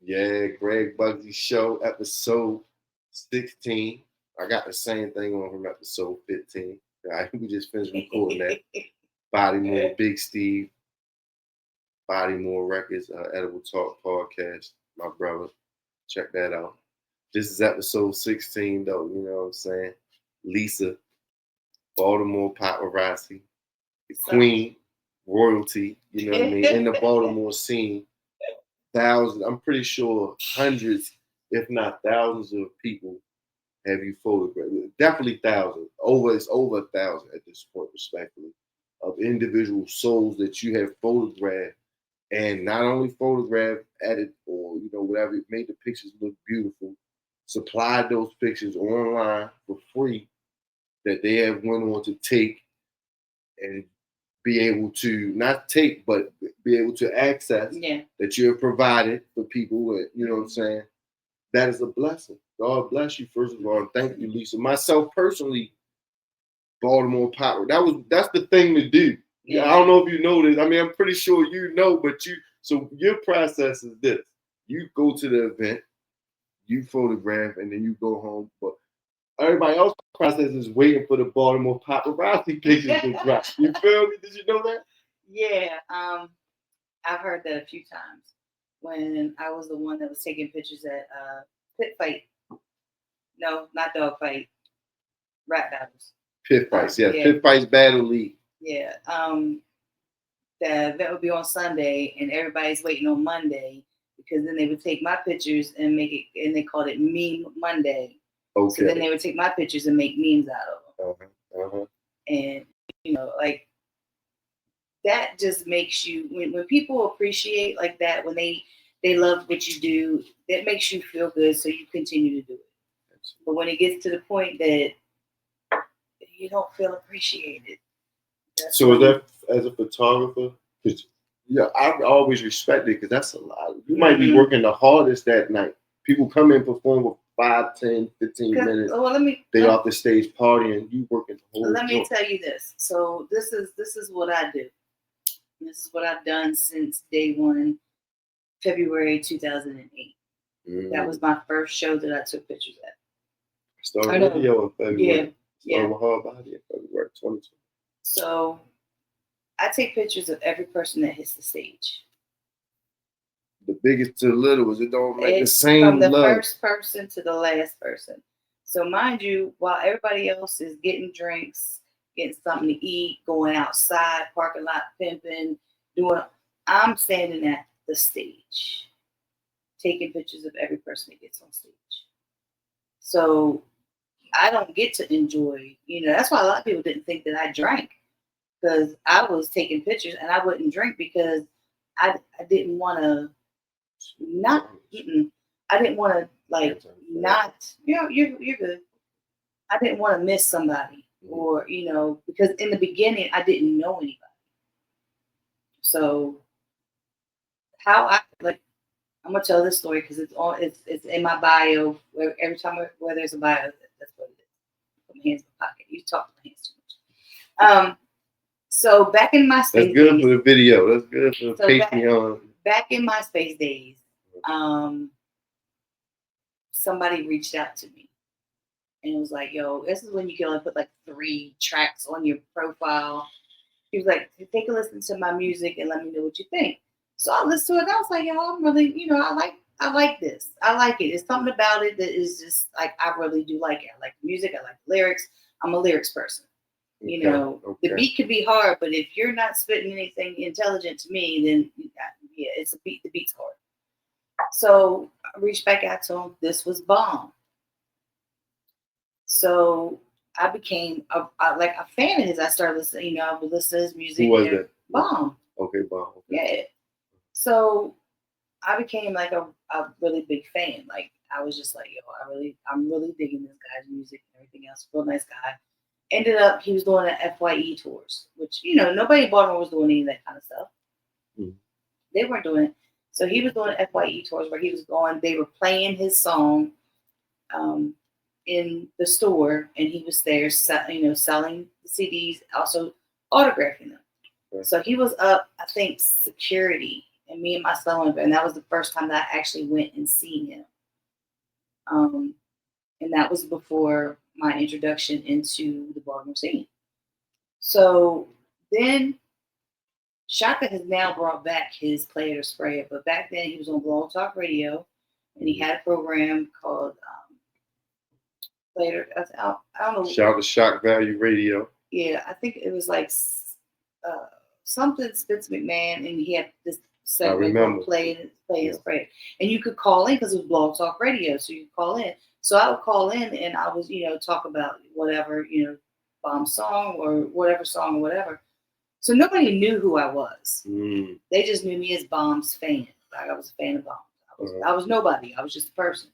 Yeah, Greg Bugsy Show, episode 16. I got the same thing on from episode 15. We just finished recording that. Baltimore, Big Steve, Baltimore Records, Edible Talk Podcast. My brother, check that out. This is episode 16, though. You know what I'm saying? Lisa, Baltimore Paparazzi, the Queen, royalty. You know what I mean? In the Baltimore scene. Thousands, I'm pretty sure hundreds, if not thousands of people have you photographed. Definitely thousands. It's over 1,000 at this point, respectfully, of individual souls that you have photographed, and not only photographed, edited, or whatever, made the pictures look beautiful, supplied those pictures online for free that they have went on to take and be able to not take, but be able to access that you have provided for people. You know what I'm saying? That is a blessing. God bless you, first of all, and thank you, Lisa. Myself personally, Baltimore Power. That's the thing to do. Yeah. I don't know if you know this. I mean, I'm pretty sure you know, but so your process is this: you go to the event, you photograph, and then you go home. But everybody else's process is waiting for the Baltimore Paparazzi pictures to drop. You feel me? Did you know that? Yeah, I've heard that a few times when I was the one that was taking pictures at pit fight. No, not dog fight. Rap battles. Pit fights, yeah. Pit fights battle league. Yeah. The event would be on Sunday, and everybody's waiting on Monday because then they would take my pictures and make it, and they called it Meme Monday. Okay. So then they would take my pictures and make memes out of them. And like that just makes you when people appreciate like that, when they love what you do, that makes you feel good, so you continue to do it. But when it gets to the point that you don't feel appreciated. So is that as a photographer? Yeah, I always respect it because that's a lot. You might be working the hardest that night. People come in, perform for 5, 10, 15 minutes. Well, they off the stage partying. You working the whole. Let me tell you this. So this is what I do. This is what I've done since day one, February 2008. That was my first show that I took pictures at. Started video in February. Yeah. Hard body in February 2020. So I take pictures of every person that hits the stage. The biggest to the littlest, it don't make the same from the love. First person to the last person. So mind you, while everybody else is getting drinks, getting something to eat, going outside, parking lot pimping, I'm standing at the stage, taking pictures of every person that gets on stage. So I don't get to enjoy, that's why a lot of people didn't think that I drank, because I was taking pictures and I wouldn't drink because I didn't want to I didn't want to you're good. I didn't want to miss somebody or, because in the beginning I didn't know anybody. So how I'm gonna tell this story because it's in my bio. Every time where there's a bio, that's what it is. Put my hands in my pocket. You talk with my hands too much. So back in MySpace days. That's good for the video. That's good for the Patreon. Back in MySpace days, somebody reached out to me and it was like, "Yo, this is when you can only put like 3 tracks on your profile." He was like, "Take a listen to my music and let me know what you think." So I listened to it and I was like, "Yo, I'm really, I like this. I like it. It's something about it that is just like, I really do like it. I like the music. I like the lyrics. I'm a lyrics person. The beat could be hard, but if you're not spitting anything intelligent to me, then it's a beat. The beat's hard." So I reached back out to him. This was Bomb. So I became a fan of his. I started listening. I would listen to his music. Who was it? Bomb. Okay, Bomb. Okay. Yeah. So I became like a really big fan. Like I was just like, yo, I'm really digging this guy's music and everything else. Real nice guy. Ended up, he was doing the FYE tours, which, nobody in Baltimore was doing any of that kind of stuff. They weren't doing it. So he was doing FYE tours where he was going, they were playing his song in the store, and he was there, selling the CDs, also autographing them. Okay. So he was up, I think, security and me and my son went, and that was the first time that I actually went and seen him. And that was before my introduction into the Baltimore scene. So then Shaka has now brought back his Play It or Spray It, but back then he was on Blog Talk Radio, and he had a program called Play It or, I don't know. Shout to Shock Value Radio. Yeah, I think it was like something Spitz McMahon, and he had this segment called Play It, Spray It. And you could call in because it was Blog Talk Radio, so you could call in. So I would call in and I was, talk about whatever, Bomb song or whatever song or whatever. So nobody knew who I was. They just knew me as Bomb's fan. Like I was a fan of Bomb. I was nobody. I was just a person.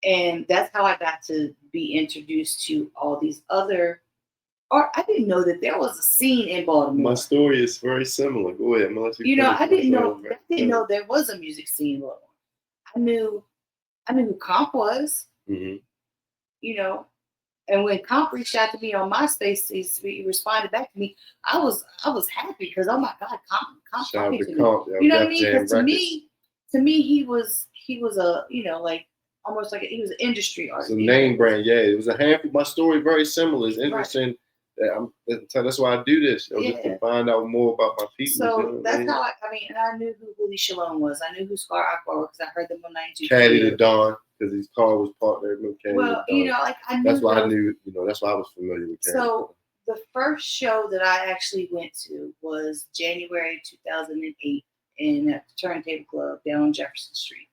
And that's how I got to be introduced to all these other. Or I didn't know that there was a scene in Baltimore. My story is very similar. Go ahead, Melissa. I didn't know there was a music scene in Baltimore. I knew who Comp was. And when Comp reached out to me on MySpace, he responded back to me. I was happy because, oh my God, Comp talking to me. You know what I mean? Because to me, he was a like almost like he was an industry artist. It's a name brand, yeah. It was a handful. My story very similar. It's interesting. Right. That's why I do this, just to find out more about my people. So that's how and I knew who Willie Shalom was. I knew who Scar Aqua was because I heard them on 92. Caddy the Dawn, because his car was parked there. Well, I knew. That's why I knew. That's why I was familiar with Caddy. So the first show that I actually went to was January 2008 at the Turntable Club down on Jefferson Street.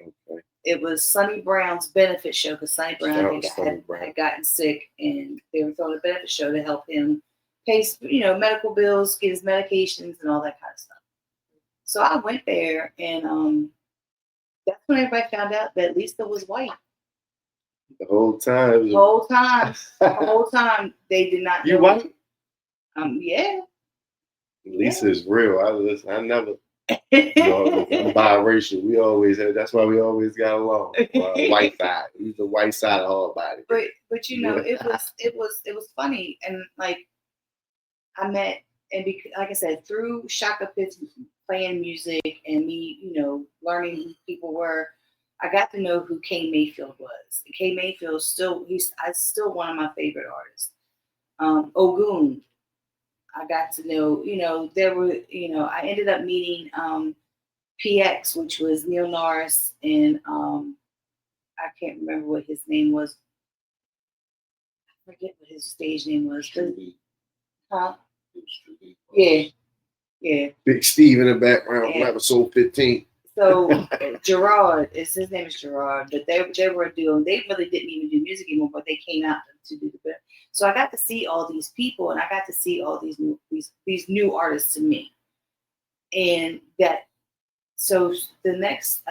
Okay. It was Sonny Brown's benefit show because Sonny Brown had gotten sick, and they were throwing a benefit show to help him pay, medical bills, get his medications, and all that kind of stuff. So I went there, and that's when everybody found out that Lisa was white. The whole time. The whole time they did not know. You white? Yeah. Lisa is real. I never. I'm biracial. We always had. That's why we always got along. White side. He's the white side of our body. But it was funny, and like I met, and like I said, through Shaka Pitts playing music and me, learning who people were, I got to know who Kay Mayfield was. And Kay Mayfield still one of my favorite artists. Ogun. I got to know, there were, I ended up meeting PX, which was Neil Norris, and I can't remember what his name was. I forget what his stage name was. Huh? Yeah. Big Steve in the background from episode 15. So Gerard, his name is Gerard, but they were doing. They really didn't even do music anymore, but they came out to do the bit. So I got to see all these people, and I got to see all these new artists to me, and that. So the next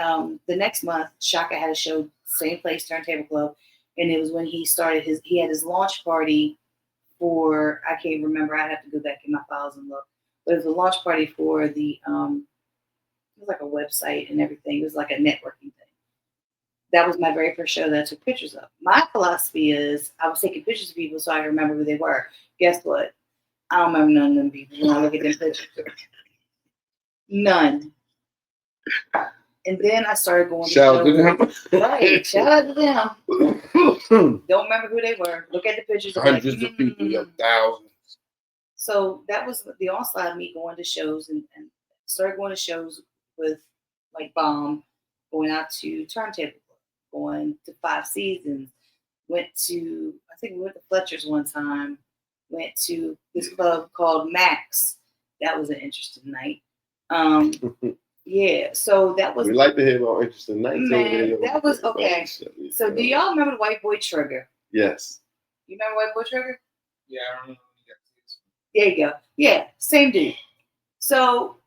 month, Shaka had a show, same place, Turntable Club, and it was when he started he had his launch party for, I can't remember. I have to go back in my files and look, but it was a launch party for the it was like a website and everything. It was like a networking thing. That was my very first show that I took pictures of. My philosophy is I was taking pictures of people so I could remember who they were. Guess what? I don't remember none of them people when I look at them pictures. None. And then I started going shout out to them. Right. Shout out to them. Don't remember who they were. Look at the pictures. Hundreds of people, thousands. So that was the onslaught of me going to shows and started going to shows with like Bomb, going out to Turntable, going to 5 Seasons, I think we went to Fletcher's one time, went to this club called Max. That was an interesting night. Yeah, so that was. We like to hear about interesting nights. Man, that was okay. So do y'all remember the White Boy Trigger? Yes. You remember White Boy Trigger? Yeah, I remember. There you go. Yeah, same dude. So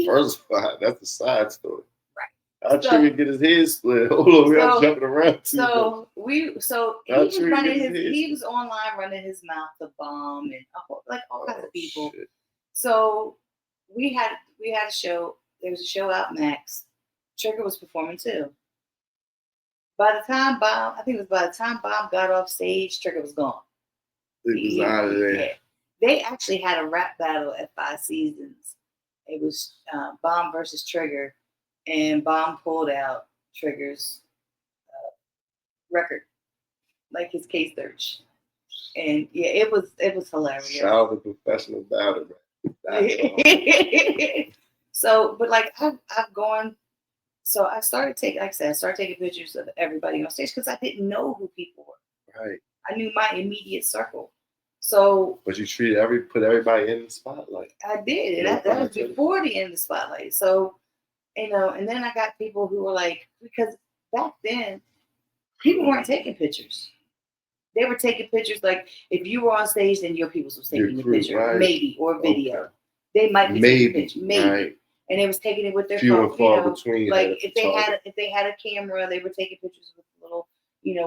First, that's the side story. Right. How Trigger get his head split? Hold on, we are jumping around too. He was online running his mouth to Bomb and all kinds of people. Shit. So we had a show. There was a show out Max. Trigger was performing too. By the time Bomb got off stage, Trigger was gone. He was out of there. Yeah. They actually had a rap battle at 5 Seasons. It was Bomb versus Trigger, and Bomb pulled out Trigger's record, like his case search. And yeah, it was hilarious. Shout out to professional battle. So, but like I've gone. So I started taking, like I said, I started taking pictures of everybody on stage because I didn't know who people were. Right. I knew my immediate circle. So, but you put everybody in the spotlight. I did, and that was before the end of the spotlight. So, and then I got people who were like, because back then, people weren't taking pictures. They were taking pictures like if you were on stage, then your people was taking the picture, right. Maybe, or video. Okay. They might be taking a picture, maybe. Right. And they was taking it with their phone. Between. Like if they had a camera, they were taking pictures with a little,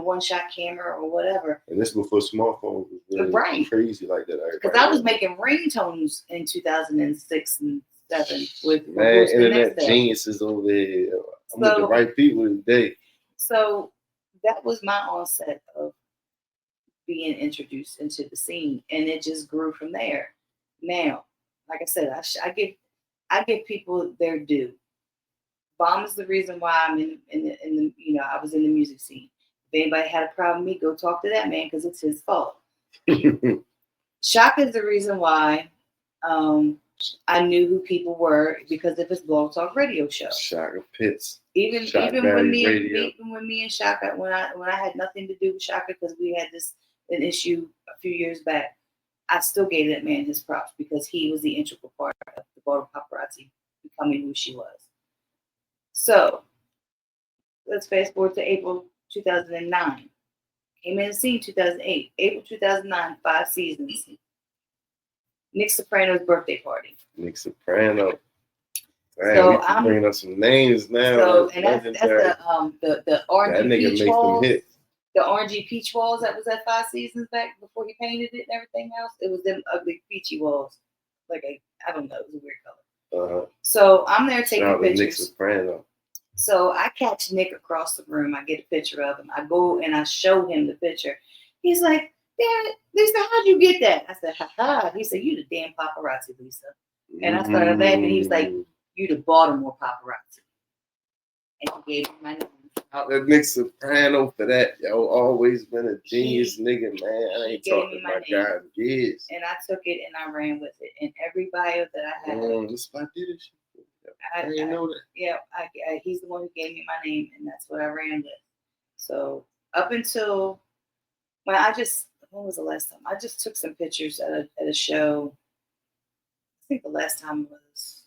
one-shot camera or whatever. And this before smartphones was really crazy like that. Because I was making ringtones in 2006 and 2007 with internet geniuses over there. I'm with the right people today. So that was my onset of being introduced into the scene, and it just grew from there. Now, like I said, I give people their due. Bomb is the reason why I'm in the I was in the music scene. If anybody had a problem with me, go talk to that man because it's his fault. Shaka is the reason why I knew who people were because of his Blog Talk radio show. Shaka Pitts. Even when me and Shaka, when I had nothing to do with Shaka because we had an issue a few years back, I still gave that man his props because he was the integral part of the Baltimore Paparazzi becoming who she was. So let's fast forward to April 2009. Came in the scene 2008. April 2009, 5 seasons. Nick Soprano's birthday party. Nick Soprano. Man, so I'm bringing up some names now. So and that's the orangey peach walls. The orangey peach walls that was at 5 seasons back before he painted it and everything else. It was them ugly peachy walls. Like I don't know, it was a weird color. So I'm there taking pictures. Nick Soprano. So I catch Nick across the room. I get a picture of him. I go and I show him the picture. He's like, "Damn it, Lisa, how'd you get that?" I said, "Ha ha." He said, "You the damn paparazzi, Lisa." And I started laughing. He was like, "You the Baltimore paparazzi." And he gave me my name. That Nick Soprano for that, yo, always been a genius nigga, man. I ain't talking about guy in years. And I took it and I ran with it. And every bio that I had. This I did it. I didn't know that. Yeah, he's the one who gave me my name, and that's what I ran with. So up until when was the last time? I just took some pictures at a show. I think the last time was.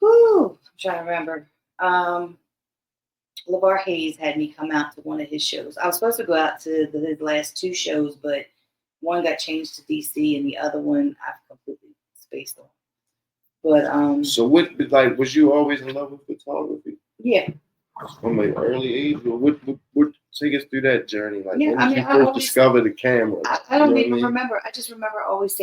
I'm trying to remember. LeVar Hayes had me come out to one of his shows. I was supposed to go out to his last 2 shows, but one got changed to DC, and the other one I've completely spaced on. But so what, like, was you always in love with photography? Yeah. From an early age, or what take us through that journey? Like, when did you first discover the camera? I don't even remember. I just remember I was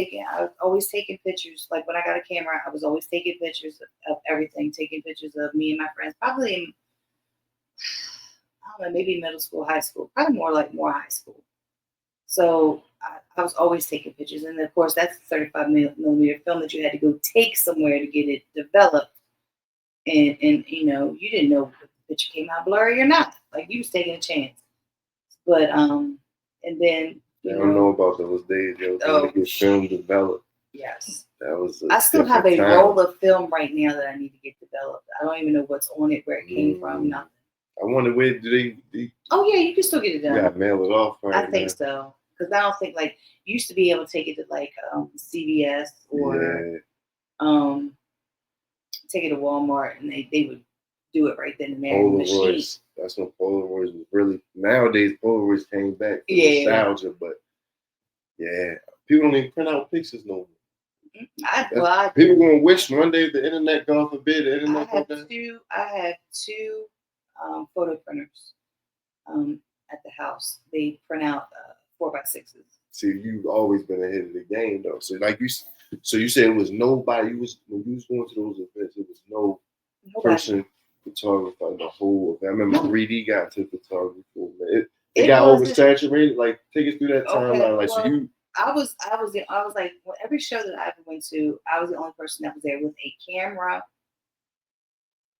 always taking pictures. Like when I got a camera, I was always taking pictures of everything, taking pictures of me and my friends. Probably in, I don't know, maybe middle school, high school, probably more high school. So I was always taking pictures. And of course, that's 35 millimeter film that you had to go take somewhere to get it developed. And you didn't know if the picture came out blurry or not. Like you was taking a chance. But and then I don't know about those days, yo. To get film developed. Yes. That was. I still have a roll of film right now that I need to get developed. I don't even know what's on it, where it came from, nothing. I wonder where do they? Oh yeah, you can still get it done. You gotta mail it off. Right, I think so. Because I don't think you used to be able to take it to CVS or take it to Walmart and they would do it right then and there. Polaroids. That's when Polaroids was really. Nowadays Polaroids came back for nostalgia, but yeah, people don't even print out pictures no more. People gonna wish one day the internet, God forbid, the internet. I have two photo printers at the house. They print out 4x6s. See, you've always been ahead of the game, though. So, you said it was nobody. When you was going to those events, it was nobody. Person photographer in the whole event. I remember 3D got to photography. It got oversaturated. Like, take us through that timeline. I was like, well, every show that I ever went to, I was the only person that was there with a camera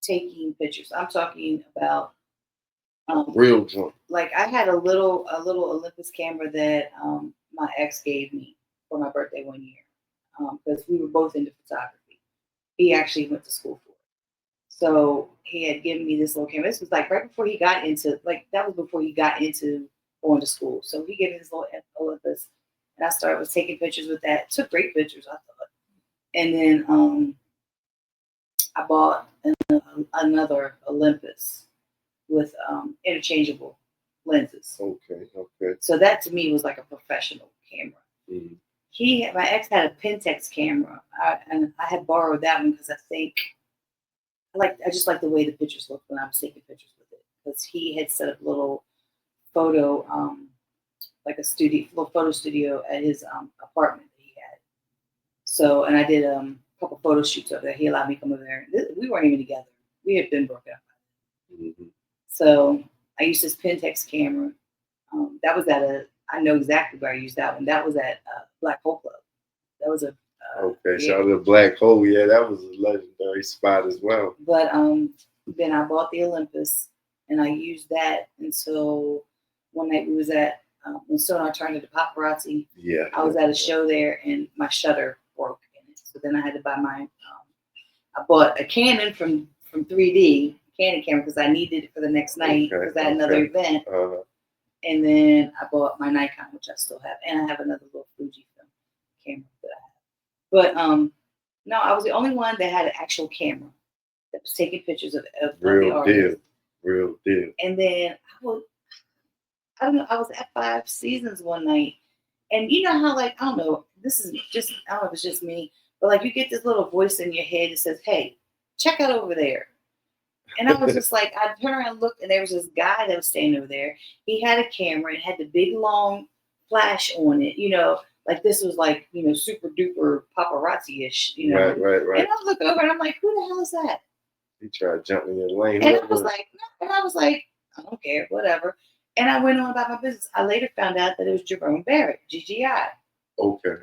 taking pictures. I'm talking about Real joint. like I had a little Olympus camera that my ex gave me for my birthday one year because we were both into photography. He actually went to school for it, so he had given me this little camera. This was like right before he got into that was before he got into going to school. So he gave me this little Olympus, and I started was taking pictures with that. Took great pictures, I thought, and then I bought another Olympus with interchangeable lenses. Okay. So that to me was like a professional camera. Mm-hmm. My ex had a Pentax camera, and I had borrowed that one because I just like the way the pictures looked when I was taking pictures with it. Because he had set up a little photo, like a little photo studio at his apartment that he had. So, and I did a couple photo shoots over there. He allowed me to come over there. We weren't even together. We had been broken up. Mm-hmm. So I used this Pentax camera. That was I know exactly where I used that one. That was at Black Hole Club. That was a. Okay, shout out to Black Hole. Yeah, that was a legendary spot as well. But then I bought the Olympus, and I used that until one night we was at when Sonar turned into Paparazzi. Yeah. I was at a show there, and my shutter broke in it. So then I had to buy my. I bought a Canon from 3D Canon camera because I needed it for the next night because I had another event. And then I bought my Nikon, which I still have, and I have another little Fujifilm camera that I have. But no, I was the only one that had an actual camera that was taking pictures of the artist. Real deal. And then I don't know, I was at Five Seasons one night, and you know how I don't know, this is just I don't know if it's just me, but like you get this little voice in your head that says, "Hey, check out over there." And I was just like, I turned around and looked, and there was this guy that was standing over there. He had a camera and had the big long flash on it, like this was like, super duper paparazzi-ish, Right. And I look over and I'm like, who the hell is that? He tried to jump in your lane. And I was like, I don't care, whatever. And I went on about my business. I later found out that it was Jerome Barrett, GGI. Okay.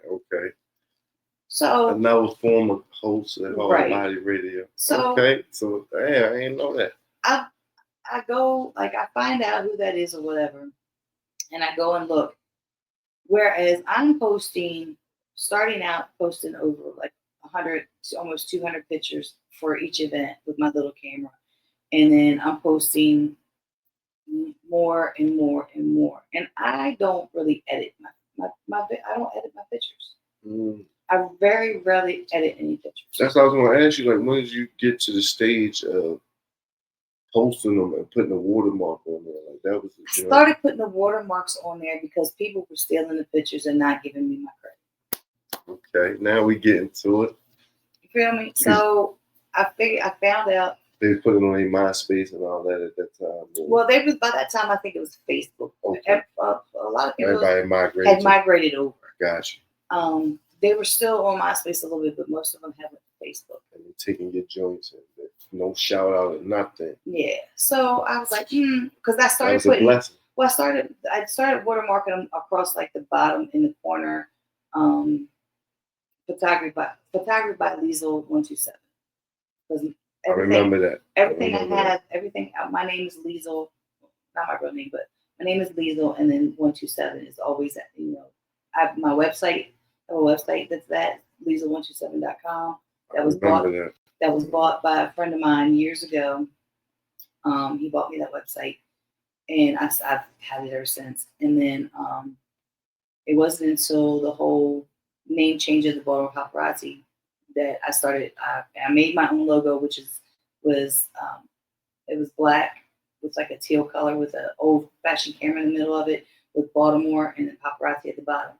So another former host at Hard Body Radio. So okay, so I didn't know that. I go I find out who that is or whatever, and I go and look. Whereas I'm starting out posting over like 100, almost 200 pictures for each event with my little camera, and then I'm posting more and more and more. And I don't really edit I don't edit my pictures. I very rarely edit any pictures. That's what I was going to ask you. Like, when did you get to the stage of posting them and putting a watermark on there? Like that was. I started putting the watermarks on there because people were stealing the pictures and not giving me my credit. Okay, now we get into it. You feel me? So I found out. They put it on their MySpace and all that at that time. Well, by that time, I think it was Facebook. Okay. A lot of people had migrated over. Gotcha. They were still on MySpace a little bit, but most of them have Facebook. And they're taking your joints and no shout out or nothing. Yeah. So I was like, because I started that was a blessing. Well, I started watermarking them across like the bottom in the corner. Photography by Liesel 127. I remember that. Everything I have, everything. My name is Liesel, not my real name, but my name is Liesel, and then 127 is always at I have my website. I have a website that's Liesel127.com. That was bought by a friend of mine years ago. He bought me that website, and I've had it ever since. And then it wasn't until the whole name change of the Baltimore Paparazzi that I started. I made my own logo, which was black with like a teal color with an old fashioned camera in the middle of it with Baltimore and then Paparazzi at the bottom.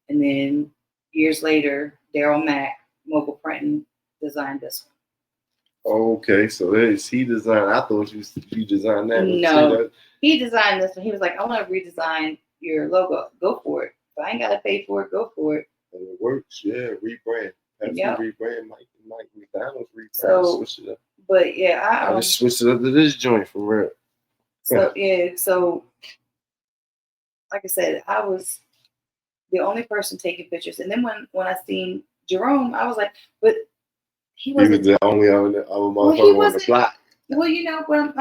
And then years later, Daryl Mack, Mogul Printing, designed this one. Okay, so he designed. I thought you designed that. No, he designed this one. He was like, I want to redesign your logo. Go for it. If I ain't got to pay for it, go for it. And it works, yeah. Rebrand. Yep. Rebrand. Mike McDonald's rebrand. So, switch it up. But yeah, I just switched it up to this joint for real. So yeah, so like I said, the only person taking pictures. And then when I seen Jerome, I was like, but he He was wasn't. the only other Well, he motherfucker on the wasn't. block. Well, you know what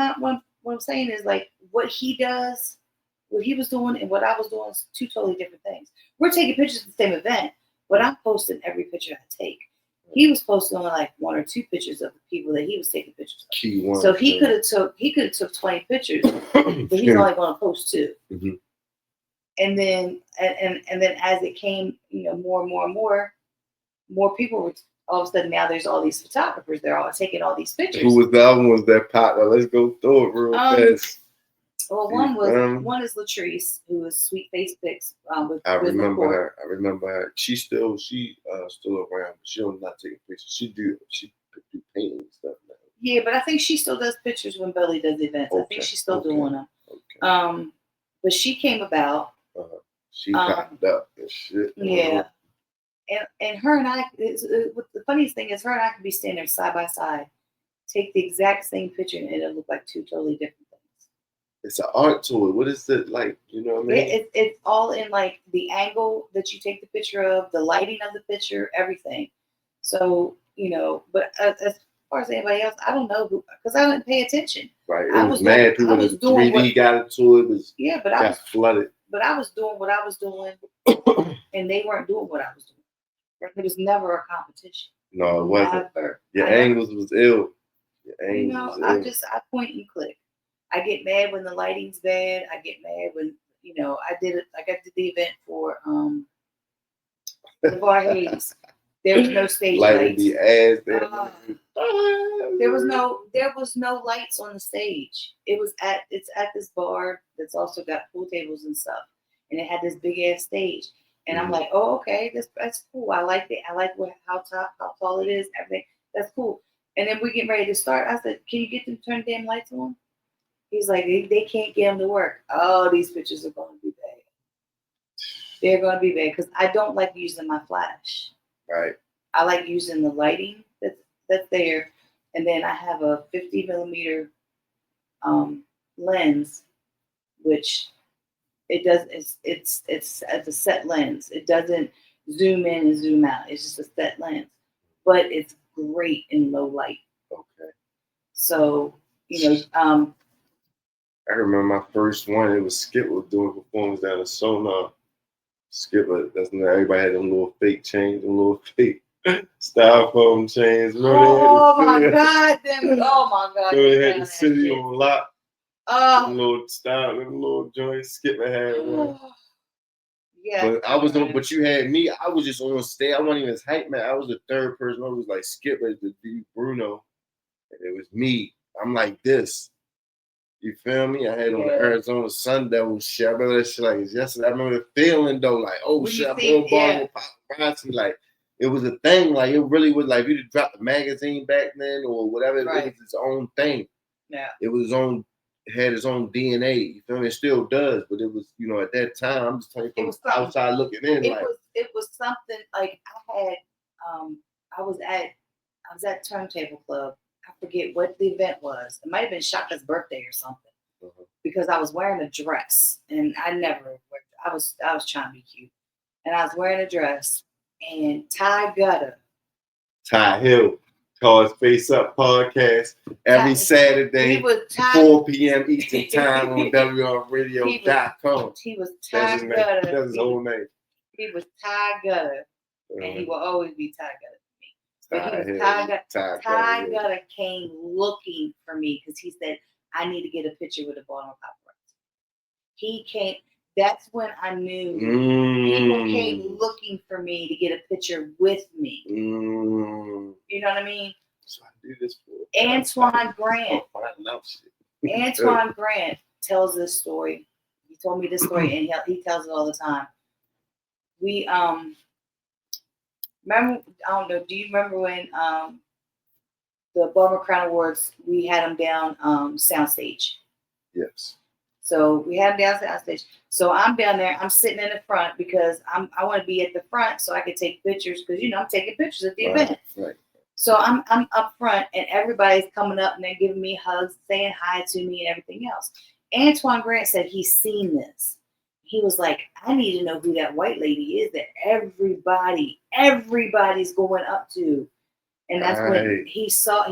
I'm saying is like what he does, what he was doing, and what I was doing is two totally different things. We're taking pictures at the same event, but I'm posting every picture I take. He was posting only like one or two pictures of the people that he was taking pictures of. Key one. So he could have took 20 pictures, but he's only going to post 2. Mm-hmm. And then as it came, more and more and more people were all of a sudden now there's all these photographers. They're all taking all these pictures. Who was the other one? Was that partner? Let's go through it real fast. Well, one is Latrice, who is Sweet Face Pics. I remember her. She's still around, but she don't not taking pictures. She do painting and stuff now. Yeah, but I think she still does pictures when Belly does events. Okay. I think she's still doing them. Okay. But she came about. She popped up and shit. Yeah. And her and I, the funniest thing is her and I could be standing there side by side, take the exact same picture, and it'll look like two totally different things. It's an art to it. What is it like? You know what I mean? It's all in like the angle that you take the picture of, the lighting of the picture, everything. So, but as far as anybody else, I don't know because I didn't pay attention. Right. It was mad people that 3D got into it. I was flooded. But I was doing what I was doing, and they weren't doing what I was doing. It was never a competition. No, it wasn't. Never. Your angles was ill. I point and click. I get mad when the lighting's bad. I get mad when I did the event for LeVar Hayes. There was no stage lights. The ass there was no lights on the stage. It's at this bar that's also got pool tables and stuff, and it had this big ass stage. And I'm like, oh, okay, that's cool. I like it. I like how tall it is. Everything. That's cool. And then we get ready to start. I said, can you get them to turn the damn lights on? He's like, they can't get them to work. Oh, these pictures are going to be bad. They're going to be bad because I don't like using my flash. Right. I like using the lighting that's there. And then I have a 50 millimeter lens, which it's a set lens. It doesn't zoom in and zoom out. It's just a set lens, but it's great in low light. Okay. So I remember my first one. It was Skip was doing performance down in Sonar. Skip, that's when everybody had them little fake chains, them little fake styrofoam chains. Oh my God! Oh my God! They had the city on lock. Them little joints. Skip had one. Yeah. But you had me. I was just on stage. I wasn't even his hype man. I was the third person. I was like Skip as the D Bruno, and it was me. I'm like this. You feel me? I had on the Arizona Sun Devil shit. I remember that shit like it's yesterday. I remember the feeling though, like, oh shit, I'm on Baltimore Paparazzi. Like it was a thing. Like it really was like if you just dropped the magazine back then or whatever. It was its own thing. Yeah. It was its own. It had its own DNA. You feel me? It still does, but it was, at that time. I'm just telling you from outside looking in. It was something like I was at Turntable Club. I forget what the event was. It might have been Shaka's birthday or something. Because I was wearing a dress, and I never. I was trying to be cute, and I was wearing a dress, and Ty Hill. Call his Face Up podcast every Saturday, 4 p.m. Eastern Time on WRRadio.com. He was Ty Gutter. That's his whole name. He was Ty Gutter, and he will always be Ty Gutter to me. But he was Ty Gutter came looking for me because he said, I need to get a picture with the Baltimore Paparazzi. He came. That's when I knew people came looking for me to get a picture with me. You know what I mean? So I do this for Antoine Grant. Antoine Grant tells this story. He told me this story, and he tells it all the time. We remember. I don't know. Do you remember when the Baltimore Crown Awards? We had them down soundstage. Yes. So we had them down soundstage. So I'm down there. I'm sitting in the front because I want to be at the front so I can take pictures because I'm taking pictures at the event. Right. So I'm up front and everybody's coming up and they're giving me hugs, saying hi to me and everything else. Antoine Grant said he's seen this. he was like, I need to know who that white lady is that everybody's going up to. And that's when he saw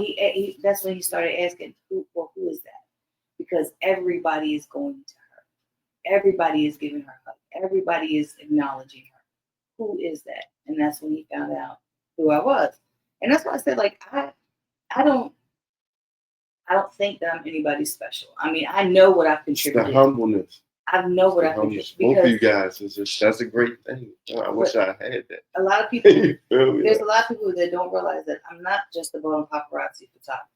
that's when he started asking who is that? Because everybody is going to her. Everybody is giving her hug. Everybody is acknowledging her. Who is that? And that's when he found out who I was. And that's why I said, like, I don't think that I'm anybody special. I mean, I know what I've contributed. The humbleness. I know what I've contributed. Both of you guys, that's a great thing. I wish I had that. A lot of people, there's a lot of people that don't realize that I'm not just a Baltimore Paparazzi photographer.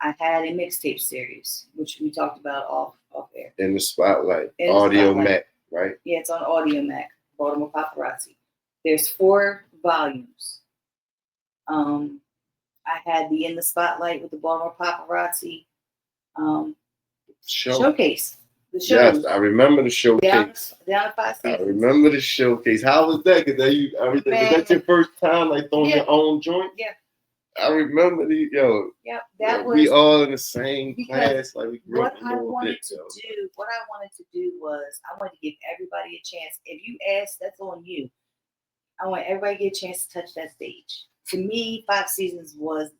I had a mixtape series, which we talked about off air. In the Spotlight, Audio Mac, right? Yeah, it's on Audio Mac, Baltimore Paparazzi. There's 4 volumes. I had the In the Spotlight with the Baltimore Paparazzi showcase. The shows. Yes, I remember the showcase. Down to 5 seasons. I remember the showcase. How was that? Cause everything. Was that your first time, like throwing your own joint? Yeah. I remember the that was we all in the same class. Like we grew up a little bit. What I wanted to do was I wanted to give everybody a chance. If you ask, that's on you. I want everybody to get a chance to touch that stage. To me, 5 seasons was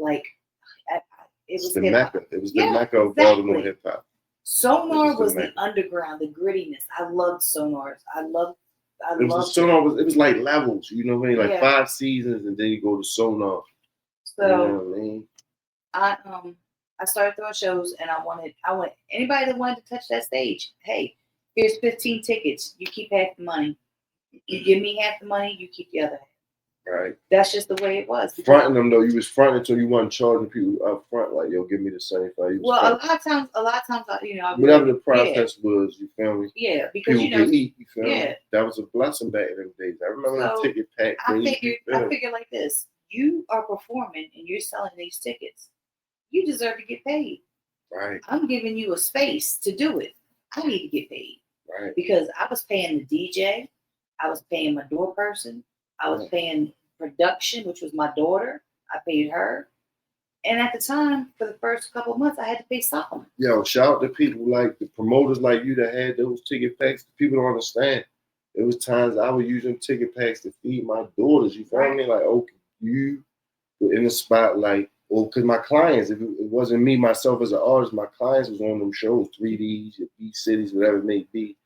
like it was the Mecca. It was the Mecca of Baltimore hip hop. Sonar was the underground, the grittiness. I loved Sonars. It was like levels, you know what I mean? Like 5 seasons, and then you go to Sonar. So you know what I mean? I started throwing shows, and I want anybody that wanted to touch that stage. Hey, here's 15 tickets. You keep half the money. You give me half the money. You keep the other half. Right. That's just the way it was. Fronting them though, you was fronting until you weren't charging people up front, like, yo, give me the 75. Well, a lot of times, whatever the process was, you feel me? Yeah, because people could eat, you feel me? That was a blessing back in them days. I remember the ticket pack. I figured like this: you are performing and you're selling these tickets. You deserve to get paid. Right. I'm giving you a space to do it. I need to get paid. Right. Because I was paying the DJ, I was paying my door person. I was paying production, which was my daughter. I paid her. And at the time, for the first couple of months, I had to pay Solomon. Yo, shout out to people like the promoters like you that had those ticket packs. People don't understand. There was times I would use them ticket packs to feed my daughters. You feel me? Like, okay, you were in the spotlight. Or because my clients, if it wasn't me, myself as an artist, my clients was on them shows, 3Ds, B Cities, whatever it may be.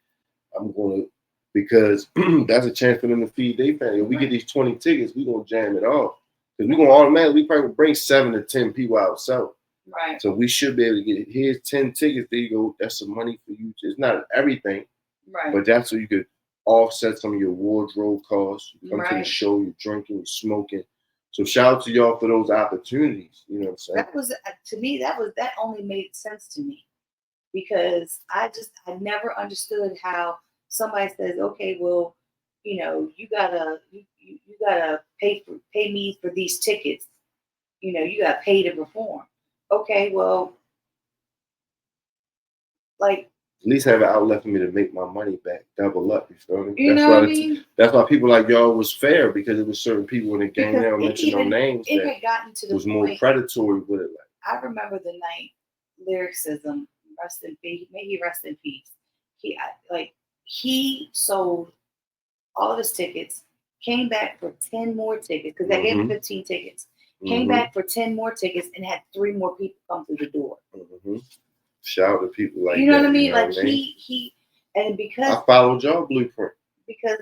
I'm going to, because that's a chance for them to feed their family. If we get these 20 tickets, we're going to jam it off. Because we're going to automatically, we probably bring 7 to 10 people ourselves. Right. So we should be able to get, here's 10 tickets, there you go. That's some money for you. It's not everything. Right. But that's so you could offset some of your wardrobe costs. You come to the show, you're drinking, you're smoking. So shout out to y'all for those opportunities. You know what I'm saying? That was, to me, that only made sense to me. Because I never understood how somebody says, okay, well, you know, you gotta pay me for these tickets. You know, you gotta pay to perform. Okay, well, like, at least have an outlet for me to make my money back, double up. You feel me? You know what I mean? That's why people like y'all was fair, because it was certain people in the game that don't mention no names it had gotten to the was more predatory with it. I remember the night Lyricism, rest in peace. May he rest in peace. He sold all of his tickets, came back for 10 more tickets, because I gave him 15 tickets. Came back for 10 more tickets and had 3 more people come through the door. Shout out to people like that. You know what I mean? Like he and because I followed y'all blueprint. Because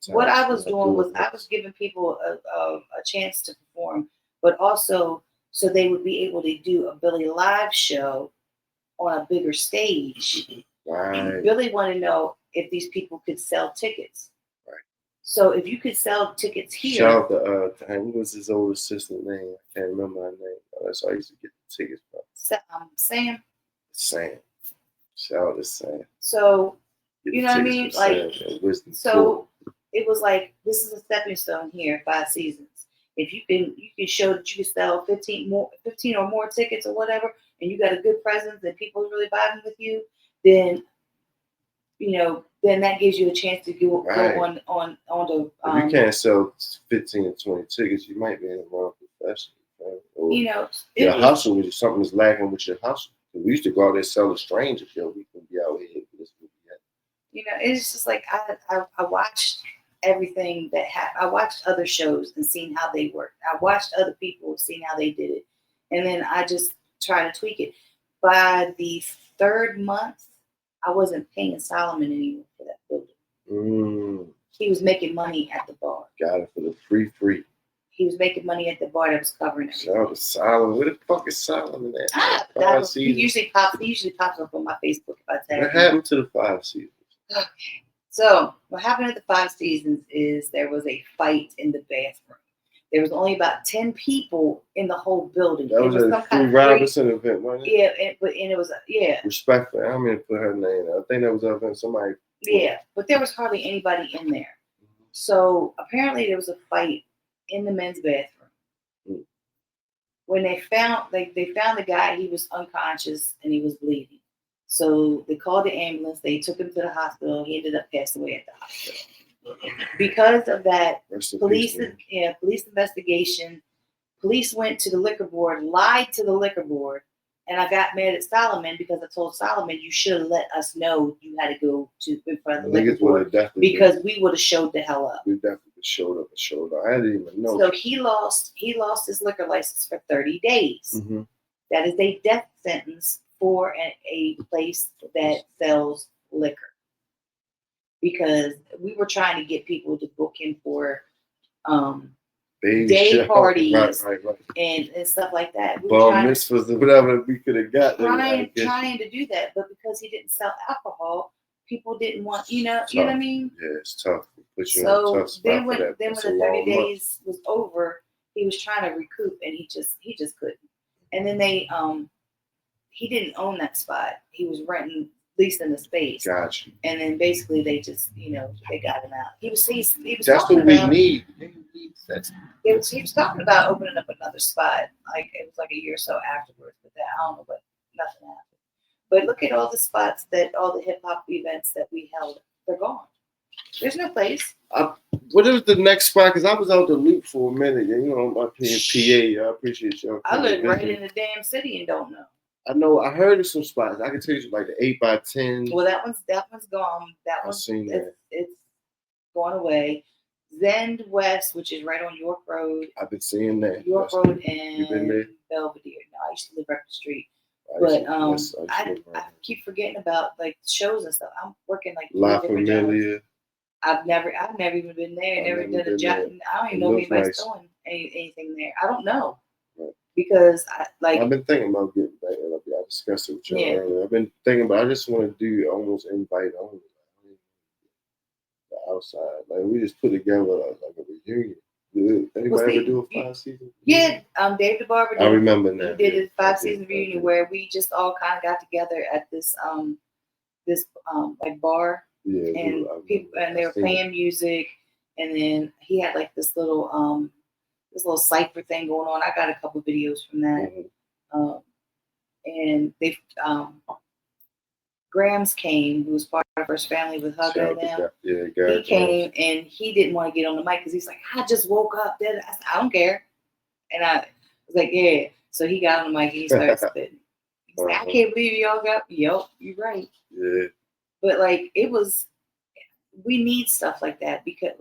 what I was doing was I was giving people a chance to perform, but also so they would be able to do a Billy live show on a bigger stage. Right. And Billy wanted to know if these people could sell tickets. Right. So if you could sell tickets here. Shout out to what was his old assistant name? I can't remember her name. That's how I used to get the tickets from. Sam. Sam. Shout out to Sam. So you know what I mean? Like, so it was like, this is a stepping stone here, 5 seasons. If you can show that you can sell 15 or more tickets or whatever, and you got a good presence and people are really vibing with you, then that gives you a chance to go on to. If you can't sell 15 or 20 tickets, you might be in the wrong profession. Right? Or your hustle was something is lacking with your hustle. We used to go out there and sell to strangers. Yo, we can be out here. it's just like I watched everything that happened. I watched other shows and seen how they worked. I watched other people, seen how they did it, and then I just try to tweak it. By the third month, I wasn't paying Solomon anymore for that building. He was making money at the bar. Got it for the free. He was making money at the bar that was covering everything. Shout out to Solomon. Where the fuck is Solomon at? He usually pops up on my Facebook if I tag What happened to the 5 seasons? Okay. So what happened at the 5 seasons is there was a fight in the bathroom. There was only about 10 people in the whole building. That was a Sue Robinson event, wasn't it? Yeah, and it was Respectfully, I don't mean to put her name. I think that was an event. Somebody. Yeah, but there was hardly anybody in there. So apparently there was a fight in the men's bathroom. When they found the guy, he was unconscious and he was bleeding. So they called the ambulance. They took him to the hospital. He ended up passing away at the hospital. Because of that, police investigation. Police went to the liquor board, lied to the liquor board, and I got mad at Solomon because I told Solomon, you should have let us know you had to go to in front of the liquor board because we would have showed the hell up. We definitely showed up. I didn't even know. So he lost his liquor license for 30 days. Mm-hmm. That is a death sentence for a place that sells liquor. Because we were trying to get people to book him for day parties and stuff like that. Bar mitzvahs or whatever we could have got. Trying to do that, but because he didn't sell alcohol, people didn't want, you know what I mean? Yeah, it's tough. So then when the 30 days was over, he was trying to recoup and he just couldn't. And then he didn't own that spot. He was leasing the space. Gotcha. And then basically they just, they got him out. He was that's what we need. He was talking about opening up another spot. Like it was like a year or so afterwards, but I don't know, but nothing happened. But look at all the spots all the hip hop events that we held, they're gone. There's no place. What is the next spot? Because I was out the loop for a minute. My PA. I appreciate y'all. I live right in the damn city and don't know. I know. I heard of some spots. I can tell you like the 8x10. Well, that one's gone. It's going away. Zend West, which is right on York Road. I've been seeing that. York Road and Belvedere. No, I used to live right up the street. But I keep forgetting about like shows and stuff. I'm working like La Familia. I've never even been there. Never done a job. I don't even know if anybody's doing anything there. I don't know because I've been thinking about getting back. I discussed it with you earlier. I've been thinking about. I just want to do almost invite only. The outside, like we just put together like a reunion. Anybody ever do a 5 season? Yeah, Dave the Barber. I remember that. He did a 5 season reunion where we just all kind of got together at this like bar. Yeah, and people and they were playing music, and then he had like this little cipher thing going on. I got a couple videos from that, and they Grams came, who was part of First Family with Hugger and them. He came and he didn't want to get on the mic because he's like, I just woke up. I said, I don't care, and I was like, yeah. So he got on the mic and he started spitting. He's like, I can't believe y'all got me. Yup, you're right. Yeah. But like we need stuff like that because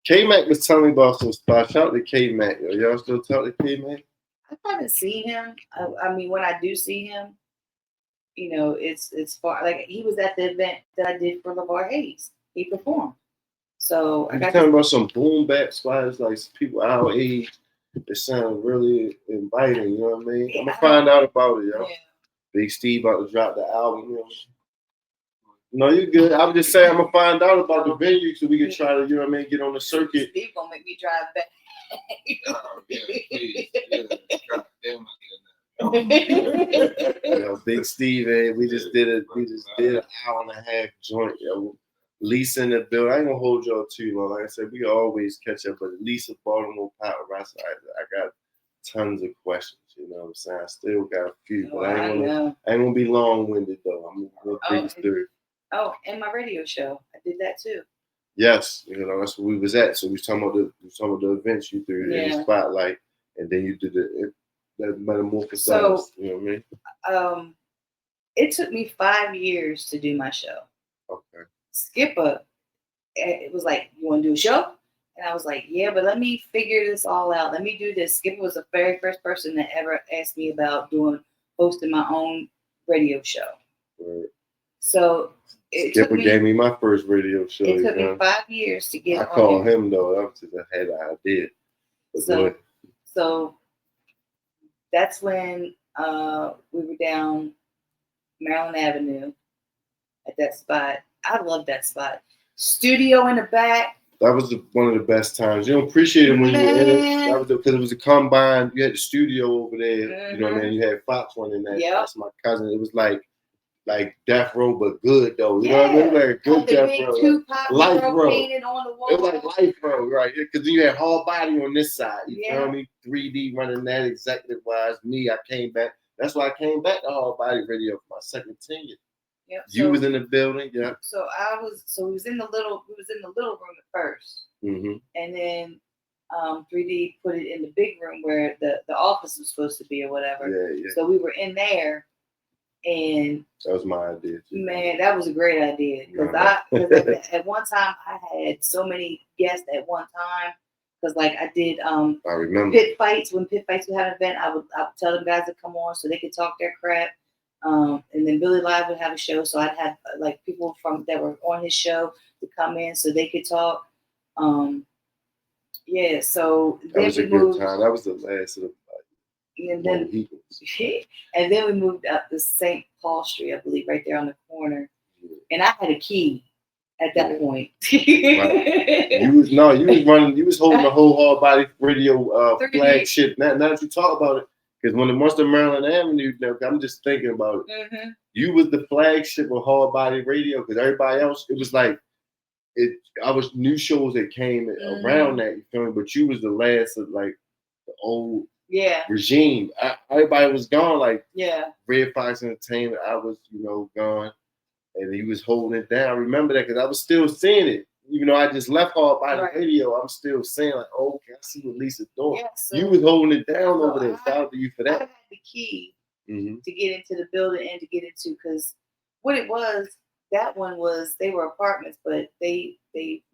K-Mac was telling me about some spots. Shout out to K-Mac. Y'all still talk to K-Mac? I haven't seen him. I mean, when I do see him, it's far. Like he was at the event that I did for LeVar Hayes. He performed. So I got talking about some boom bap spots, like people our age. It sounds really inviting. You know what I mean? I'm gonna find out about it, y'all. Yeah. Big Steve about to drop the album. You know. No, you're good. I was just saying I'm gonna find out about the venue so we can try to, get on the circuit. Steve gonna make me drive back. Big Steve, we just did an hour and a half joint. Lisa in the building. I ain't gonna hold y'all too long. Like I said, we can always catch up, but Lisa Baltimore Paparazzi, I got tons of questions. You know what I'm saying? I still got a few, but I ain't gonna be long-winded though. I'm gonna breeze through. Oh, and my radio show. I did that too. Yes, that's where we was at. So we was talking about the events you threw in the spotlight, and then you did that metamorphosis. So, you know what I mean? It took me 5 years to do my show. Okay. Skipper, it was like, you want to do a show? And I was like, yeah, but let me figure this all out. Let me do this. Skipper was the very first person that ever asked me about hosting my own radio show. Right. So Skipper gave me my first radio show. It took me 5 years to get. I called him though. That was just I had an idea. So that's when we were down Maryland Avenue at that spot. I love that spot. Studio in the back. That was one of the best times. You don't appreciate it when you were in it. That was because it was a combine. You had the studio over there. Mm-hmm. You know what I mean? You had Fox running that. Yep. That's my cousin. It was like Death Row, but good though. You know what I mean? Like good Death Row. Life Row. Painted on the wall. It was like Life Row, right? Because you had Hard Body on this side. You feel me? 3D running that executive wise. Me, I came back. That's why I came back to Hard Body Radio for my second tenure. Yep. You was in the building, yeah. So we was in the little room at first, mm-hmm. and then 3D put it in the big room where the office was supposed to be or whatever. Yeah. So we were in there, and that was my idea too. Man, that was a great idea because at one time I had so many guests at one time. Because like I did, I remember pit fights. When pit fights would have an event, I would tell them guys to come on so they could talk their crap. And then Billy Live would have a show, so I'd have like people that were on his show to come in so they could talk. Yeah, so that was a good time. That was the last of the and then we moved up to St. Paul Street, I believe, right there on the corner. Yeah. And I had a key at that point. Right. You was running. You was holding the whole Hard Body Radio flagship. Now that you talk about it. Because once the Maryland Avenue, I'm just thinking about it. Mm-hmm. You was the flagship of Hard Body Radio because everybody else, it was like I was new shows that came around that. You feel me? But you was the last of like the old regime. Everybody was gone. Like Red Fox Entertainment, I was gone, and he was holding it down. I remember that because I was still seeing it. Even though I just left Hard Body Radio, I'm still saying like, oh, okay, I see what Lisa's doing. Yeah, so you was holding it down over there. Shout out to you for that. I had the key to get into the building and to get into, because what it was, that one was, they were apartments, but they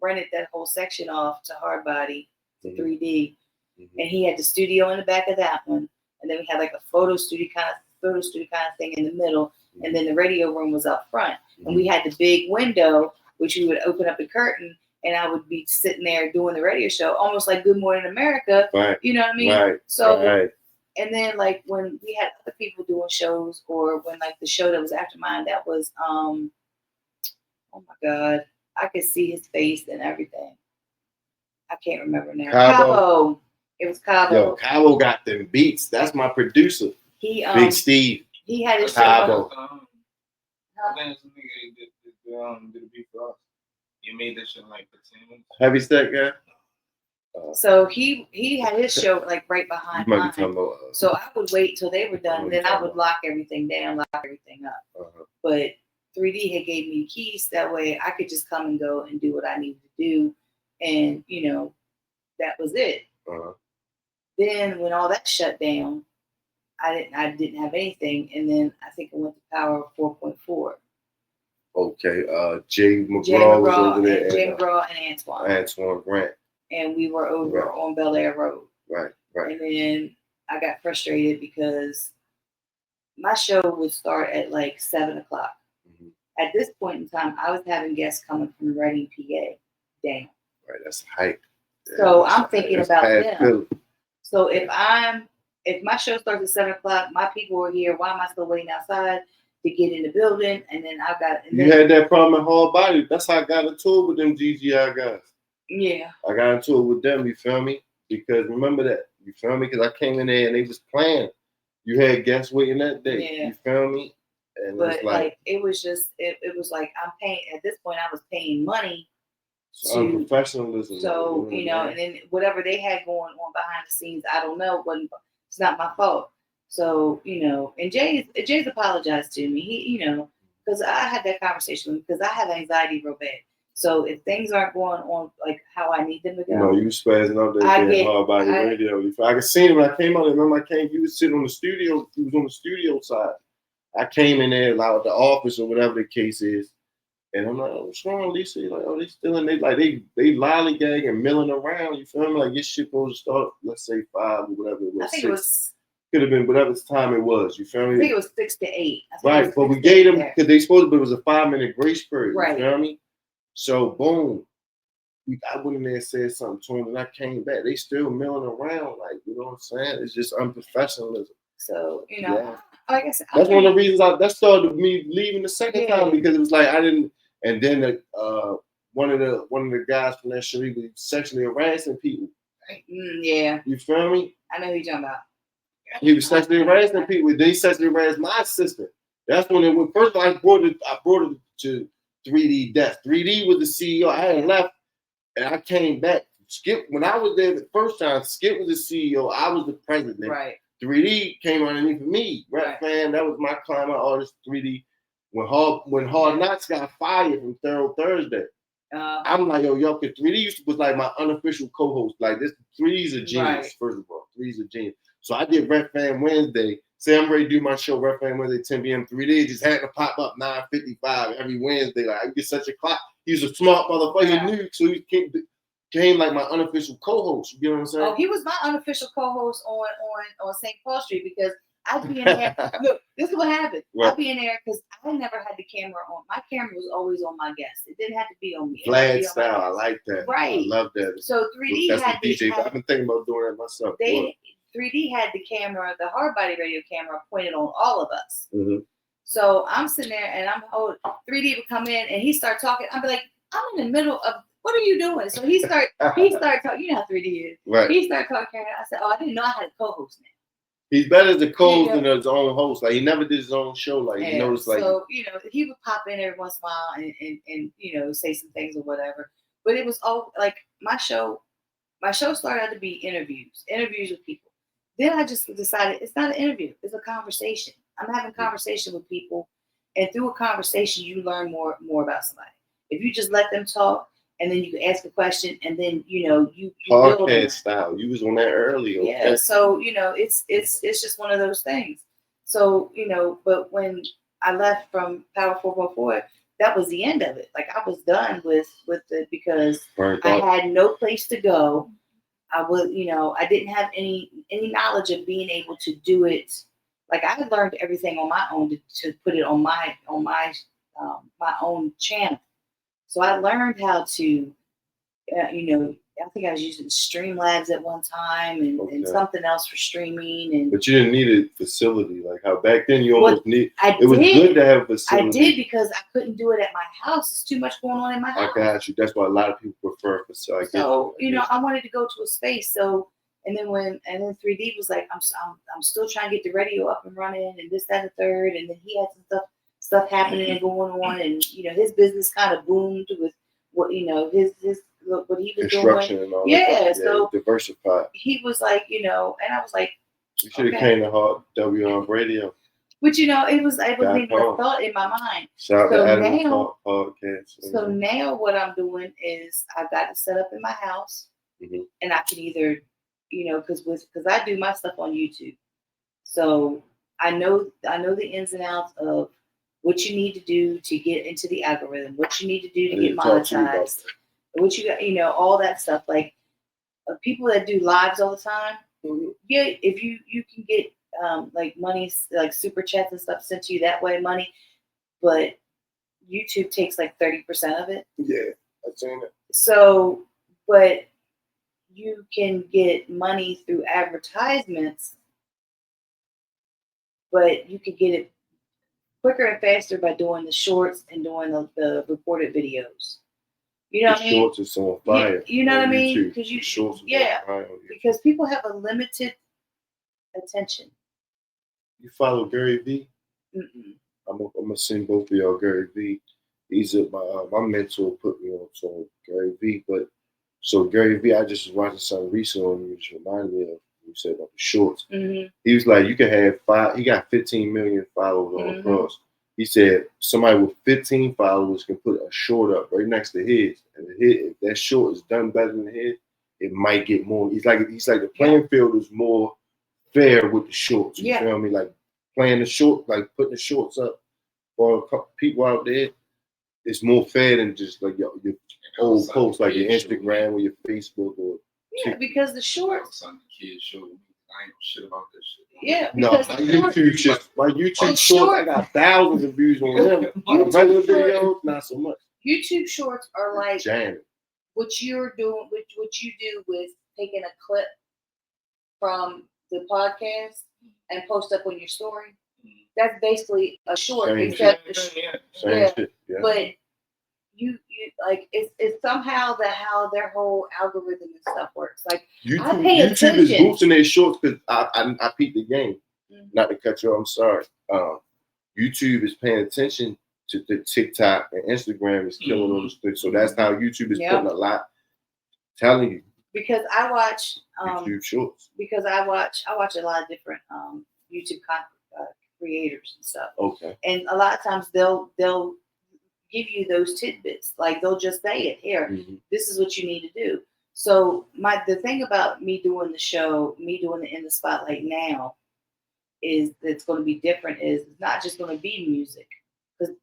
rented that whole section off to Hard Body, to 3D, and he had the studio in the back of that one, and then we had like a photo studio kind of thing in the middle, and then the radio room was up front, and we had the big window, which you would open up the curtain, and I would be sitting there doing the radio show, almost like Good Morning America. Right. You know what I mean? Right. So, and then like when we had other people doing shows, or when like the show that was after mine, that was, oh my God, I could see his face and everything. I can't remember now. Cabo. It was Cabo. Yo, Cabo got them beats. That's my producer. He Big Steve. He had his Cabo. Did a beat for us. You made this shit like 15. Heavy Stack guy. So he had his show like right behind mine. So I would wait till they were done, then I would lock everything down, lock everything up. But 3D had gave me keys, that way I could just come and go and do what I needed to do, and that was it. Then when all that shut down, I didn't have anything, and then I think I went to Power 4.4. Okay, Jay McGraw was over there. Jay McGraw and Antoine Grant. And we were over on Bel Air Road. Right. And then I got frustrated because my show would start at like 7:00. At this point in time, I was having guests coming from Reading, PA, down. Right, that's hype. So I'm thinking about them. So if my show starts at 7:00, my people are here. Why am I still waiting outside to get in the building? And then I got. You had that problem in Hard Body. That's how I got into it with them GGI guys. Yeah. I got into it with them. You feel me? Because remember that. You feel me? Because I came in there and they was playing. You had guests waiting that day. Yeah. You feel me? And but like it was just it was like I'm paying at this point. I was paying money. Unprofessionalism. So and then whatever they had going on behind the scenes, I don't know. It's not my fault. So and Jay's apologized to me. He because I had that conversation with him because I have anxiety real bad. So if things aren't going on like how I need them to go, you spazzing up there Hard Body Radio. I could see him when I came out. Remember, you was sitting on the studio. He was on the studio side. I came in there like the office or whatever the case is, And I'm like, oh, what's wrong, Lisa? He's like, oh, they still in. They like they lollygag and milling around. You feel me? Like this shit supposed to start, let's say 5 or whatever it was. I think 6. it was. Could have been whatever time it was. You feel me? I think it was 6 to 8. Right, but we gave them because they supposed to, but it was a 5-minute grace period. Right. You feel me? So boom, I went in there and said something to them, and I came back. They still milling around, like, you know what I'm saying? It's just unprofessionalism. So, you know, like I said, that's one of the reasons that started me leaving the second time, because it was like I didn't. And then one of the guys from that show, he was sexually harassing people. Yeah. You feel me? I know who you're talking about. He was sexually harassing people. Then he sexually harassed my assistant. That's when it went. First of all, I brought it to 3D Death. 3D was the CEO. I had left, and I came back. Skip, when I was there the first time, Skip was the CEO. I was the president. Right. 3D came underneath of me. Right, man. That was my client, my artist. 3D. When Hard Knocks got fired from Thorough Thursday, I'm like, yo, 'cause 3D was like my unofficial co-host. Like this, 3D's a genius. First of all, 3D's a genius. So I did Ref Fan Wednesday. Say I'm ready to do my show, Ref Fan Wednesday, 10 p.m. 3D just had to pop up 9:55 every Wednesday. Like I get such a clock. He's a smart motherfucker. He knew, so he came like my unofficial co-host. You know what I'm saying? Oh, he was my unofficial co-host on St. Paul Street, because I'd be in there. Look, this is what happened. I'd be in there because I never had the camera on. My camera was always on my guest. It didn't have to be on me. Vlad style, I like that. Right. I love that. So 3D had the DJ. I've been thinking about doing that myself. 3D had the camera, the hard body radio camera, pointed on all of us. Mm-hmm. So I'm sitting there and 3D would come in and he start talking. I'd be like, I'm in the middle of, what are you doing? So he started talking. You know how 3D is. Right. He started talking. I said, oh, I didn't know I had a co-host now. He's better as a co-host than his own host. Like he never did his own show. Like he knows, like, so he would pop in every once in a while and say some things or whatever. But it was all like my show. My show started out to be interviews with people. Then I just decided it's not an interview; it's a conversation. I'm having conversation with people, and through a conversation, you learn more about somebody. If you just let them talk, and then you can ask a question, and then you podcast style. You was on that early. Okay? Yeah, so it's just one of those things. So but when I left from Power 444, that was the end of it. Like I was done with it because I had no place to go. I was I didn't have any knowledge of being able to do it. Like I had learned everything on my own to put it on my own channel. So I learned how to, I think I was using Streamlabs at one time and something else for streaming. But you didn't need a facility. Like how back then you almost need. It was good to have a facility. I did because I couldn't do it at my house. There's too much going on in my house. I got you. That's why a lot of people prefer facility. So I wanted to go to a space. So and then 3D was like, I'm still trying to get the radio up and running and this, that, and the third. And then he had some stuff happening and going on, and his business kind of boomed with what his what he was construction doing. And all that. So diversified. He was like, and I was like, you should have came to Hard WM Radio. But it wasn't even a thought in my mind. Shout out to Adam Talk podcast. So now what I'm doing is I've got it set up in my house, and I can either, because I do my stuff on YouTube, so I know the ins and outs of what you need to do to get into the algorithm, what you need to do to get monetized, what you got, all that stuff. Like people that do lives all the time, if you can get like money, like super chats and stuff sent to you that way, money, but YouTube takes like 30% of it. Yeah, I've seen it. So, but you can get money through advertisements, but you can get it quicker and faster by doing the shorts and doing the reported videos. You know what I mean? Shorts is on fire. You know what I mean? Because because people have a limited attention. You follow Gary V? Mm-mm. I'm gonna send both of y'all Gary V. He's my mentor put me on to Gary V. But so Gary V, I just was watching something recently on you, which reminded me of you said about the shorts. Mm-hmm. He was like, you can have 5. He got 15 million followers on across. He said somebody with 15 followers can put a short up right next to his, and if that short is done better than his, it might get more. He's like the playing field is more fair with the shorts. You feel me? Like playing the short, like putting the shorts up for a couple people out there. it's more fair than just like your old posts, like your Instagram or your Facebook or. Yeah, because the shorts. Some kids show me. I ain't know shit about this shit. Yeah, No, because my YouTube shorts, I got thousands of views on them. YouTube Regular shorts- videos, not so much. YouTube shorts are like Jamming. what you're doing, what you do with taking a clip from the podcast and post up on your story. That's basically a short, Same except Same shit. Yeah. but you like it's somehow how their whole algorithm and stuff works. Like YouTube is boosting their shorts because I peeped the game. Mm-hmm. Not to cut you off, I'm sorry. YouTube is paying attention to the TikTok and Instagram is killing all this thing. So that's how YouTube is putting a lot. Telling you. Because I watch YouTube shorts. Because I watch a lot of different YouTube creators and stuff. Okay. And a lot of times they'll give you those tidbits. Like they'll just say it here. Mm-hmm. This is what you need to do. So the thing about me doing the show, me doing it in the spotlight now, is that's going to be different. Is it's not just going to be music. Because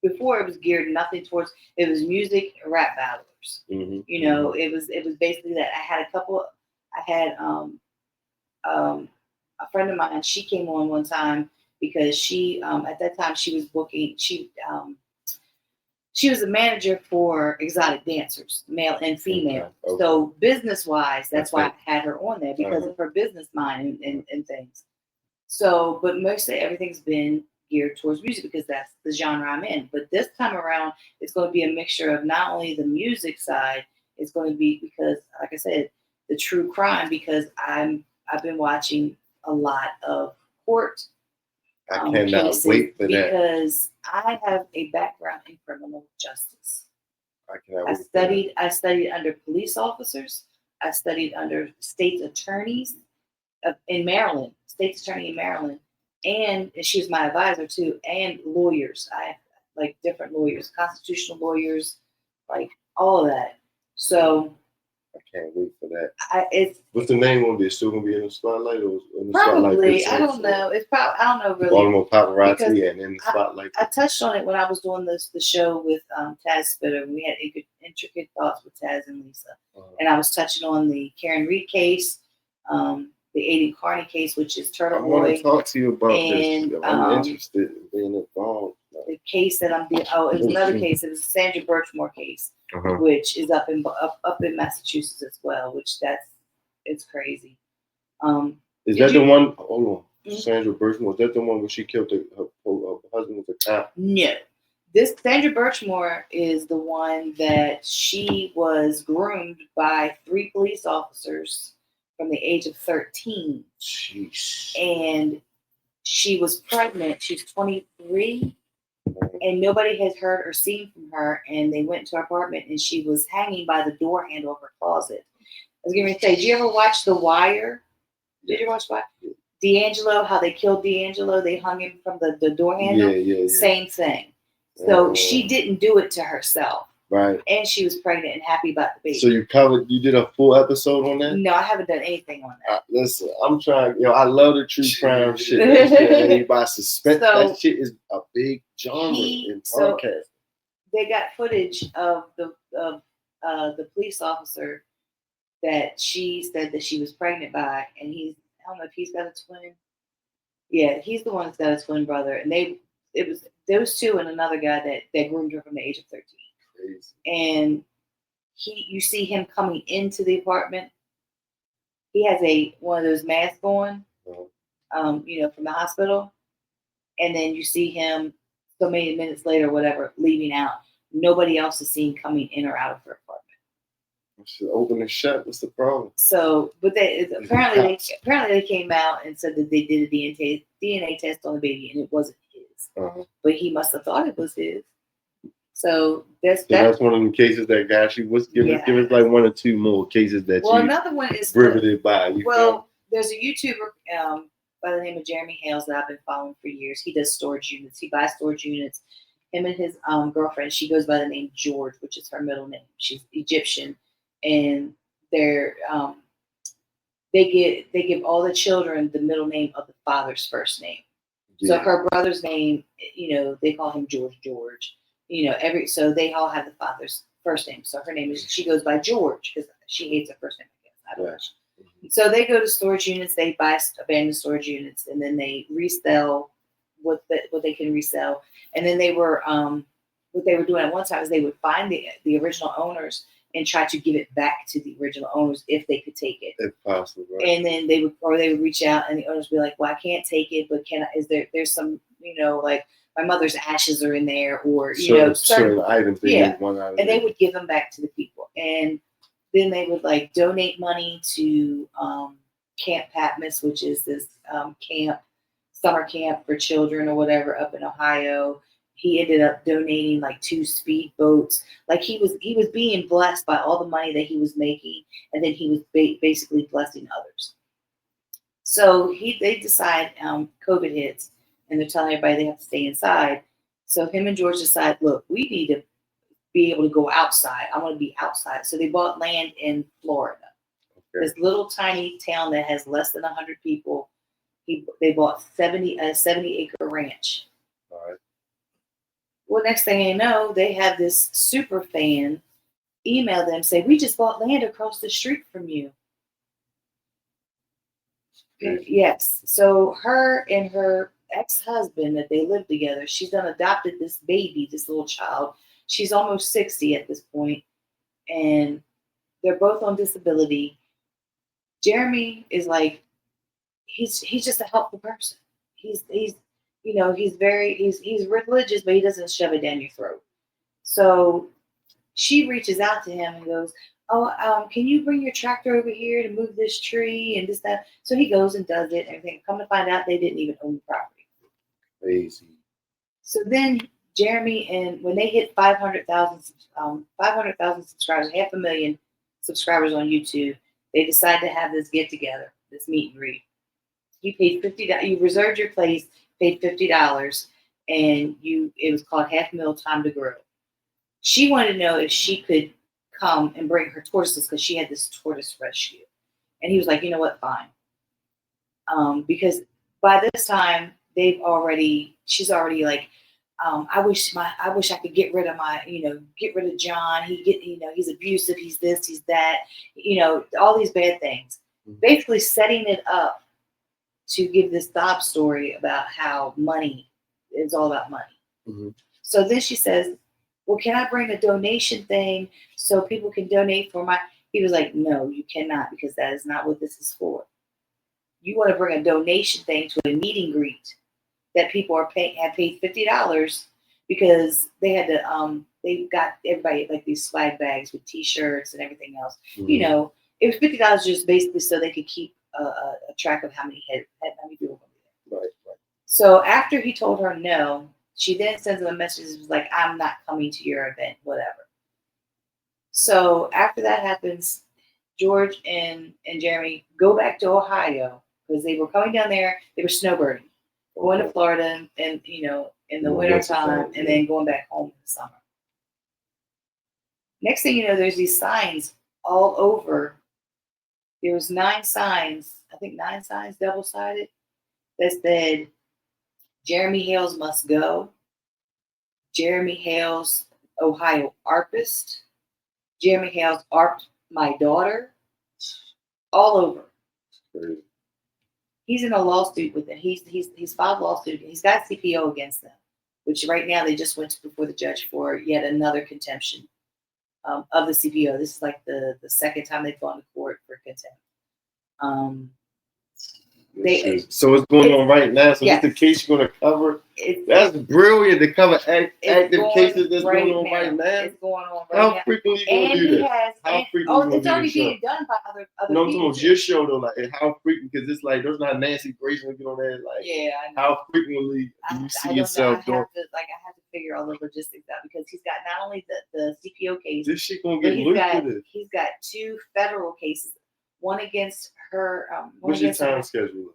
before it was geared nothing towards. It was music, rap battlers. Mm-hmm. You know, it was basically that. I had a friend of mine. She came on one time because she at that time she was booking. She was a manager for exotic dancers, male and female. Okay. So business-wise, that's why I had her on there because of her business mind and things. So, but mostly everything's been geared towards music because that's the genre I'm in. But this time around, it's going to be a mixture of not only the music side, it's going to be because, like I said, the true crime because I've been watching a lot of court I cannot wait for that. Because I have a background in criminal justice. I studied under police officers. I studied under state attorneys in Maryland, state's attorney in Maryland. And she was my advisor too, and lawyers. I like different lawyers, constitutional lawyers, like all of that. So I can't wait for that. What's the name of it? It's still gonna be in the spotlight or in the probably? Spotlight I don't know. It's probably I don't know really. Baltimore Paparazzi and in the spotlight. I touched on it when I was doing the show with Taz Spitter. We had intricate thoughts with Taz and Lisa, and I was touching on the Karen Reed case, the Aiden Carney case, which is Turtle Boy. I want to talk to you about this. I'm interested in being involved. The case that I'm doing. Oh, it was another case. It was the Sandra Birchmore case, which is up in Massachusetts as well. Which it's crazy. Is that the one? Hold on, Sandra Birchmore. Is that the one where she killed her husband with a cop? No, this Sandra Birchmore is the one that she was groomed by 3 police officers from the age of 13. Jeez. And she was pregnant. She's 23. And nobody had heard or seen from her. And they went to her apartment and she was hanging by the door handle of her closet. I was going to say, did you ever watch The Wire? Did you watch Wire? D'Angelo, how they killed D'Angelo? They hung him from the door handle? Yeah. Same thing. So she didn't do it to herself. Right. And she was pregnant and happy about the baby. So you did a full episode on that? No, I haven't done anything on that. Listen, I'm trying, I love the true crime shit. Anybody suspect that shit is a big genre in podcast. They got footage of the police officer that she said that she was pregnant by, and I don't know if he's got a twin. Yeah, he's the one that's got a twin brother, and it was those two and another guy that groomed her from the age of 13. Crazy. And you see him coming into the apartment. He has one of those masks on, from the hospital, and then you see him so many minutes later, whatever, leaving out. Nobody else is seen coming in or out of her apartment. Should open and shut. What's the problem? So, but apparently they came out and said that they did a DNA test on the baby and it wasn't his. But he must have thought it was his. So that's one of the cases that got you. Give us like 1 or 2 more cases that another one is riveted by. There's a YouTuber by the name of Jeremy Hales that I've been following for years. He does storage units. He buys storage units. Him and his girlfriend, she goes by the name George, which is her middle name. She's Egyptian, and they give all the children the middle name of the father's first name. Yeah. So her brother's name, they call him George. So they all have the father's first name. So her name she goes by George because she hates her first name. I guess. I don't know. Mm-hmm. So they go to storage units, they buy abandoned storage units, and then they resell what they can resell. And then what they were doing at one time is they would find the original owners and try to give it back to the original owners if they could take it. If possible, right. And then they would reach out and the owners would be like, well, I can't take it, but there's some, like my mother's ashes are in there, or certain items. And they would give them back to the people. And then they would like donate money to Camp Patmos, which is this summer camp for children or whatever up in Ohio. He ended up donating like 2 speedboats. Like he was being blessed by all the money that he was making, and then he was basically blessing others. So they decide COVID hits, and they're telling everybody they have to stay inside. So him and George decide, look, we need to be able to go outside. I want to be outside. So they bought land in Florida, this little tiny town that has less than 100 people. They bought a 70-acre ranch. All right. Well, next thing you know, they have this super fan email them, say, we just bought land across the street from you. Yes. So her and her ex-husband that they live together, she's done adopted this baby, this little child. She's almost 60 at this point, and they're both on disability. Jeremy is like, he's just a helpful person. He's religious, but he doesn't shove it down your throat. So she reaches out to him and goes, can you bring your tractor over here to move this tree and this, that? So he goes and does it and everything. Come to find out, they didn't even own the property. Crazy. So then Jeremy, and when they hit 500,000 subscribers, 500,000 subscribers on YouTube, they decide to have this get together, this meet and greet. You paid $50. You reserved your place, paid $50, and it was called Half Meal Time to Grow. She wanted to know if she could come and bring her tortoises because she had this tortoise rescue, and he was like, you know what, fine. Because by this time she's already like, I wish I could get rid of John. He's abusive. He's this, he's that. All these bad things. Mm-hmm. Basically setting it up to give this sob story about how money is all about money. Mm-hmm. So then she says, well, can I bring a donation thing so people can donate for my... He was like, no, you cannot, because that is not what this is for. You want to bring a donation thing to a meet and greet that people have paid $50 because they had to, they got everybody like these swag bags with t-shirts and everything else. Mm-hmm. It was $50 just basically so they could keep a track of how many people were there. Right. So after he told her no, she then sends him a message that was like, I'm not coming to your event, whatever. So after that happens, George and Jeremy go back to Ohio because they were coming down there. They were snowbirding, going to Florida and in the winter time, and then going back home in the summer. Next thing you know, there's these signs all over. There was 9 signs, double-sided, that said, Jeremy Hales must go. Jeremy Hales, Ohio ARPist. Jeremy Hales ARPed my daughter. All over. He's in a lawsuit with it. He's filed a lawsuit. He's got CPO against them, which right now they just went before the judge for yet another contempt of the CPO. This is like the second time they've gone to court for contempt. So it's going on right now. So this the case you're going to cover. That's brilliant to cover active cases that's going on right now. It's going on right now. How frequently are you going to do this? How frequently? It's already being done by other no, people. No, your show though, like how frequent? Because it's like there's not Nancy Grace when you get on there. Like, yeah, I know. How frequently do you see yourself doing? I have to figure all the logistics out because he's got not only the CPO case. This shit gonna get lucrative. He's got 2 federal cases. One against her. What's your time schedule?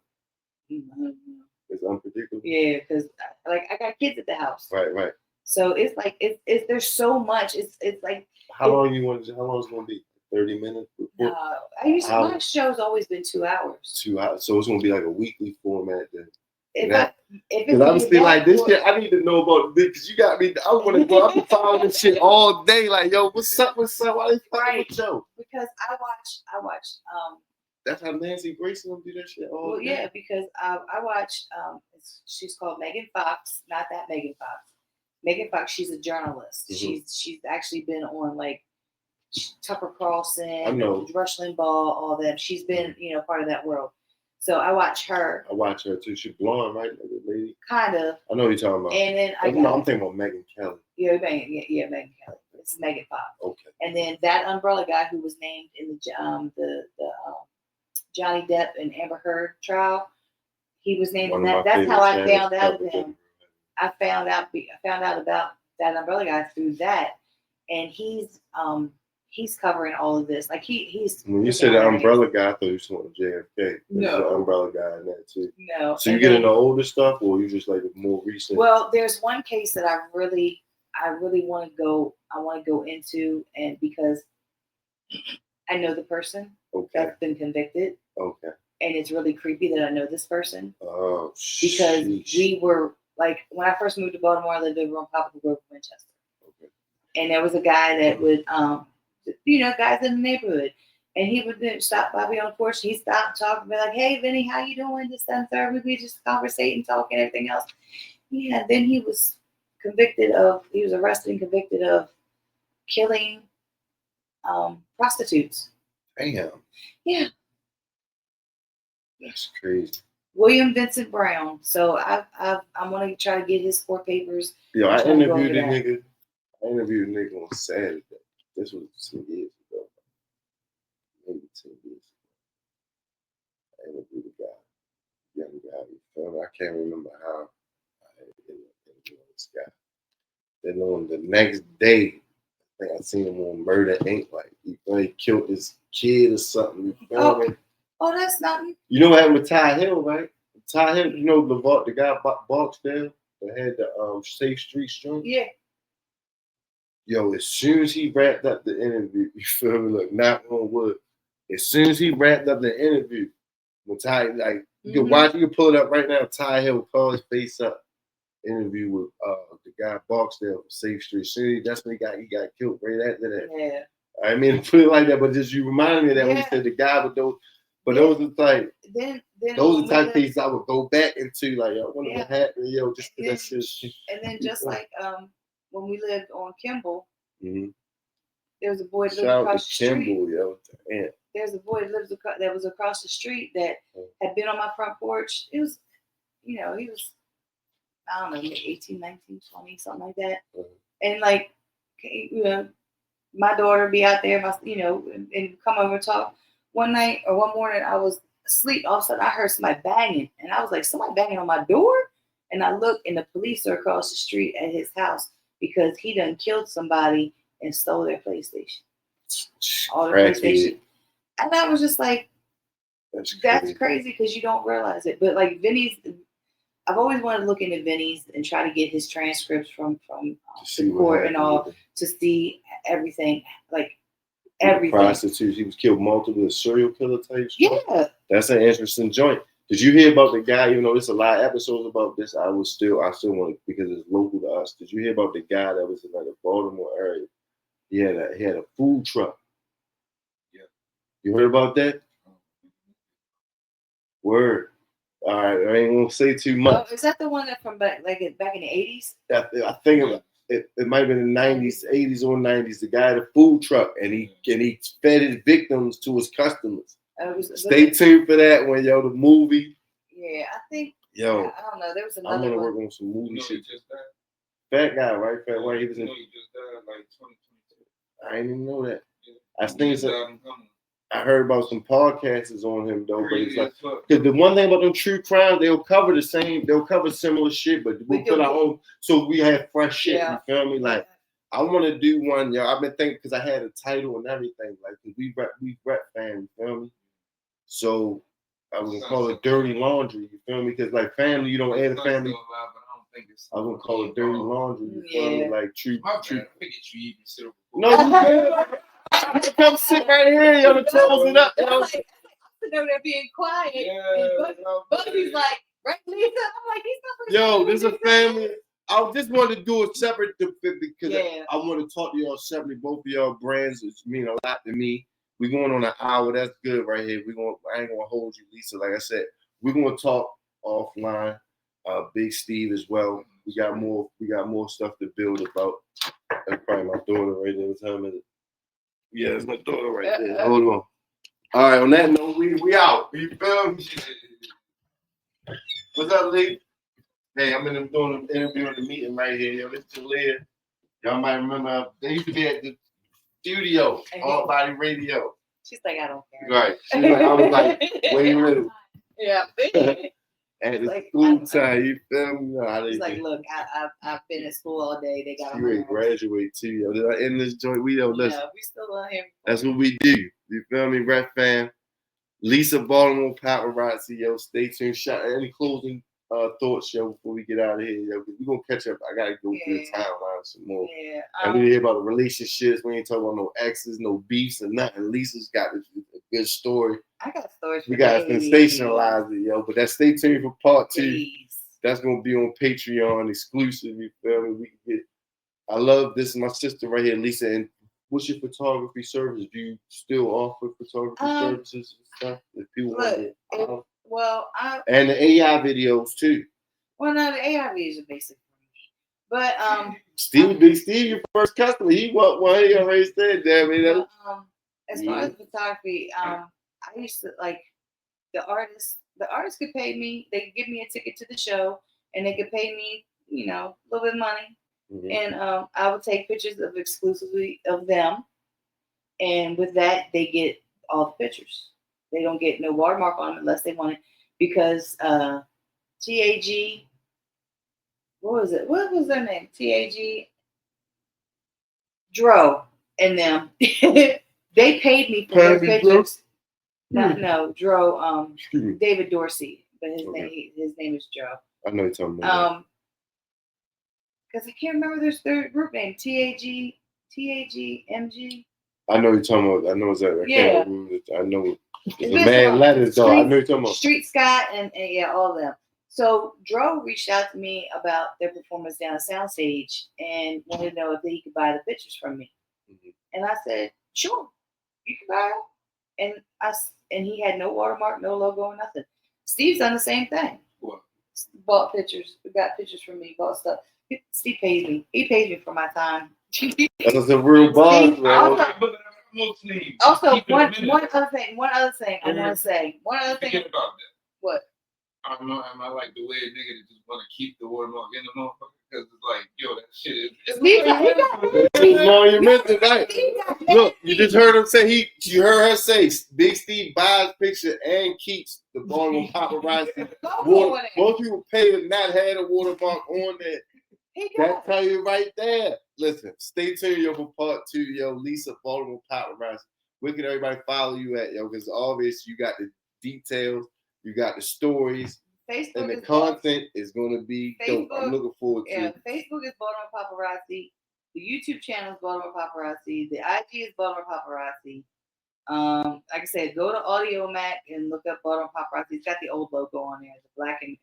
It's unpredictable. Yeah, because I got kids at the house. Right. So it's like it's there's so much. It's like how long is it gonna be? 30 minutes? My show's always been 2 hours. 2 hours. So it's gonna be like a weekly format then. Because I was feeling like this shit, I need to know about this because you got me. I want to go. I'm following this shit all day. Like, yo, what's up? What's up? Why they fucking with Joe? Because I watch. That's how Nancy Grace do that shit all day. Yeah, because I watched. She's called Megan Fox. Not that Megan Fox. Megan Fox. She's a journalist. Mm-hmm. She's actually been on like Tucker Carlson, I know. Rush Limbaugh, all them. She's been part of that world. So I watch her. I watch her too. She's blonde, right? Like a lady. Kind of. I know what you're talking about. And then I'm thinking about Megan Kelly. Yeah, Megan Kelly. It's Megan Fox. Okay. And then that umbrella guy who was named in the Johnny Depp and Amber Heard trial, he was named in that. That's how I found out of him. I found out about that umbrella guy through that, and he's covering all of this. Like he's. When you said the umbrella guy, I thought you saw JFK. No, there's an umbrella guy in that too. No. So you get into older stuff, or you just like more recent? Well, there's one case that I really want to go. I want to go into, and because I know the person that's been convicted. Okay. And it's really creepy that I know this person. Oh, because we were like when I first moved to Baltimore, I lived over on Poplar Grove, Winchester. Okay. And there was a guy that would, guys in the neighborhood, and he would stop by me on the porch. He stopped talking, be like, "Hey, Vinny, how you doing?" This, that, and third. We'd be just conversating, talking, everything else. Yeah. Then he was arrested and convicted of killing prostitutes. Damn. Yeah. That's crazy. William Vincent Brown. So I want to try to get his court papers. Yo, I interviewed a nigga. On Saturday. This was 2 years ago. Maybe 2 years ago. I interviewed a guy, young guy. You feel me? I can't remember how I interviewed this guy. Then on the next day, I think I seen him on Murder Inc. Like he killed his kid or something. You feel me? Oh, that's nothing. You know what happened with Ty Hill, right? Ty Hill, you know the guy Barksdale that had the Safe Street joint? Yeah. Yo, as soon as he wrapped up the interview, you feel me? Look, knock on wood. As soon as he wrapped up the interview, when Ty, like, you can watch, you can pull it up right now. Ty Hill call his face up. Interview with the guy Barksdale from Safe Street. Soon that's when he got killed right after that. Yeah. I mean, put it like that, but just you remind me of that when you said the guy with those. But those are like those are the type of things I would go back into, like, yo, what happened, yo, just that shit. And then just like when we lived on Kimball, there was a boy that lived across the street. Yo, damn. There's a boy that was across the street that had been on my front porch. It was, he was, I don't know, 18, 19, 20, something like that. And like, my daughter be out there, and come over and talk. One night or one morning, I was asleep. All of a sudden, I heard somebody banging, and I was like, "Somebody banging on my door?" And I looked, and the police are across the street at his house because he done killed somebody and stole their PlayStation. All the PlayStation. And I was just like, "That's crazy," because you don't realize it. But like Vinny's, I've always wanted to look into Vinny's and try to get his transcripts from the court and all to see everything, like. Everything. Prostitutes. He was killed multiple serial killer types. Yeah. That's an interesting joint. Did you hear about the guy? Even though there's a lot of episodes about this, I still want to, because it's local to us. Did you hear about the guy that was in like the Baltimore area? He had a food truck. Yeah. You heard about that? Word. All right, I ain't gonna say too much. Oh, is that the one that from back in the 80s? I think it might have been the 90s, 80s or 90s. The guy had a food truck, and he fed his victims to his customers. Stay tuned for that one, yo. The movie. Yeah, I think. Yo, I don't know. There was another. I'm gonna work on some movie shit. Fat guy, right? Fat white. He was in. He just died like 2022. I didn't even know that. Yeah. I think it's. I heard about some podcasts on him though, but it's like, because the one thing about them true crime, they'll cover similar shit, but we put our own, so we have fresh shit. You feel me? Like, I want to do one, yo. I've been thinking because I had a title and everything, like we rap family, you feel me? So I was gonna call it Dirty Laundry, you feel me? Because like family, you don't add a family. I was gonna call it Dirty Laundry, you feel me? Like true. No, you good. Come sit right here, yo, to close it up, yo. I know they're being quiet. Yeah, Bugsy's like, right, Lisa? I'm like, he's not Yo, this is a family. I just wanted to do a separate because Yeah. I want to talk to y'all separately. Both of y'all brands mean a lot to me. We're going on an hour. That's good right here. I ain't gonna hold you, Lisa. Like I said, we're gonna talk offline. Big Steve as well. We got more stuff to build about. That's probably my daughter right there. What time is it? Yeah, that's my daughter right there. Hold on. All right, on that note, we out. You feel me? What's up, Lee? Hey, I'm doing an interview in the meeting right here. Yo, this is Talia. Y'all might remember they used to be at the studio, All Body Radio. She's like, I don't care. Right. She's like, I was like, way little. Yeah. At the Like, school time, you feel me? She's like, look, I've been at school all day. They got you ready to graduate too, yo. Did I end this joint? We don't listen. Yeah, we still on here. That's what we do. You feel me, Rap fam? Lisa Baltimore Paparazzi, yo. Stay tuned. Any closing thoughts, yo, before we get out of here, yo? We're gonna catch up. I gotta go through the timeline some more. Yeah. I need to hear about the relationships. We ain't talking about no exes, no beefs, or nothing. Lisa's got a good story. I got stories. We gotta sensationalize it, yo. But that's stay tuned for part 2. Please. That's gonna be on Patreon exclusive. You feel me? We can get. I love this. My sister right here, Lisa. And what's your photography service? Do you still offer photography services and stuff? If people want to, and the AI videos too. Well, no, the AI videos are basic for me. But Big Steve, your first customer. He want one. He already said that. Man. As far as photography, I used to like the artists. The artists could pay me. They could give me a ticket to the show, and they could pay me, a little bit of money. Mm-hmm. And I would take pictures of exclusively of them, and with that, they get all the pictures. They don't get no watermark on them unless they want it, because TAG. What was it? What was their name? TAG. Dro and them. They paid me for their pictures. No, Dro. David Dorsey, but his name is Joe. I know you're talking about. Because I can't remember their group name. TAG, MG. I know you're talking about. I know exactly. Yeah. I know. It's a man letters though. I know you're talking about. Street Scott and yeah, all of them. So Dro reached out to me about their performance down at Soundstage and wanted to know if he could buy the pictures from me. Mm-hmm. And I said, sure, you can buy them. And he had no watermark, no logo, or nothing. Steve's done the same thing. What? Bought pictures. Got pictures from me. Bought stuff. Steve pays me. He pays me for my time. That's a real boss, man. Also, one other thing. I want to say. One other thing. Forget about that. What? Am I like the way a nigga that just want to keep the watermark in the motherfucker? Because it's like, yo, that shit is. Look, you just heard him say you heard her say Big Steve buys picture and keeps the Baltimore Paparazzi. Most people pay to not have a watermark on there. That tell you right there. Listen, stay tuned, yo, for part 2, yo. Lisa Baltimore Paparazzi. Where can everybody follow you at, yo? Because obviously you got the details, you got the stories, Facebook and the content is going to be dope. I'm looking forward to it. Facebook is Baltimore Paparazzi. The YouTube channel is Baltimore Paparazzi. The IG is Baltimore Paparazzi. Like I said, go to Audio Mac and look up Baltimore Paparazzi. It's got the old logo on there, the black and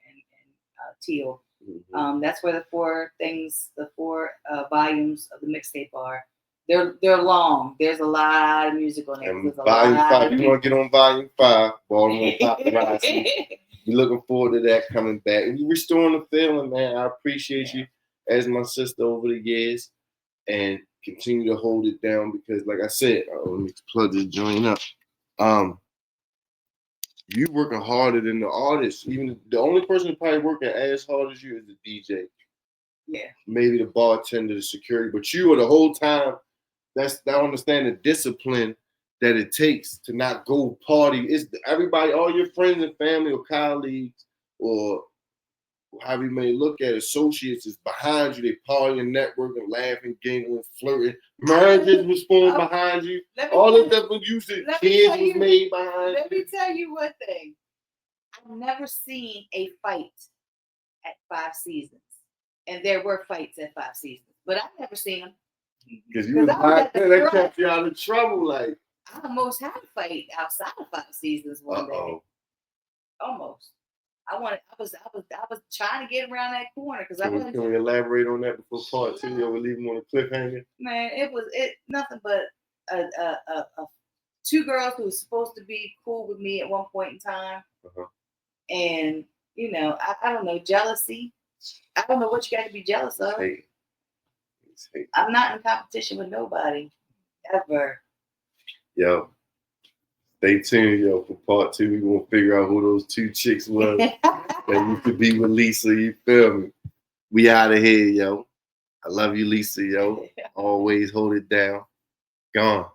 teal. Mm-hmm. That's where the four volumes of the mixtape are. They're long. There's a lot of music on there. And volume 5, you want to get on volume 5, Baltimore Paparazzi. We're looking forward to that coming back. And you're restoring the feeling, man. I appreciate you as my sister over the years and continue to hold it down because, like I said, let me plug this joint up. You working harder than the artist. Even the only person that probably working as hard as you is the DJ. Yeah. Maybe the bartender, the security. But you are the whole time. I understand the discipline that it takes to not go party. It's everybody, all your friends and family or colleagues or however you may look at associates is behind you. They partying, networking, laughing, giggling, flirting. Marriages was formed behind you. All of that was used to kids was made behind you. Let me tell you one thing. I've never seen a fight at 5 Seasons. And there were fights at 5 Seasons. But I've never seen them. Because you was back there, that kept you out of trouble. Like I almost had a fight outside of 5 Seasons one day. Almost. I was trying to get around that corner because I Can we, wasn't. can we elaborate on that before part two? Yo, we leave them on a cliffhanger. Man, it was nothing but two girls who were supposed to be cool with me at one point in time, and I don't know, jealousy. I don't know what you got to be jealous of. Hate. It's hate. I'm not in competition with nobody ever. Yo, stay tuned, yo, for part two. We're gonna figure out who those two chicks was that used to be with Lisa. You feel me? We out of here, yo. I love you, Lisa, yo. Always hold it down. Gone.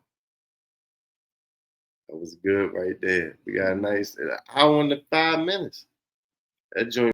That was good right there. We got a nice hour and 5 minutes. That joint.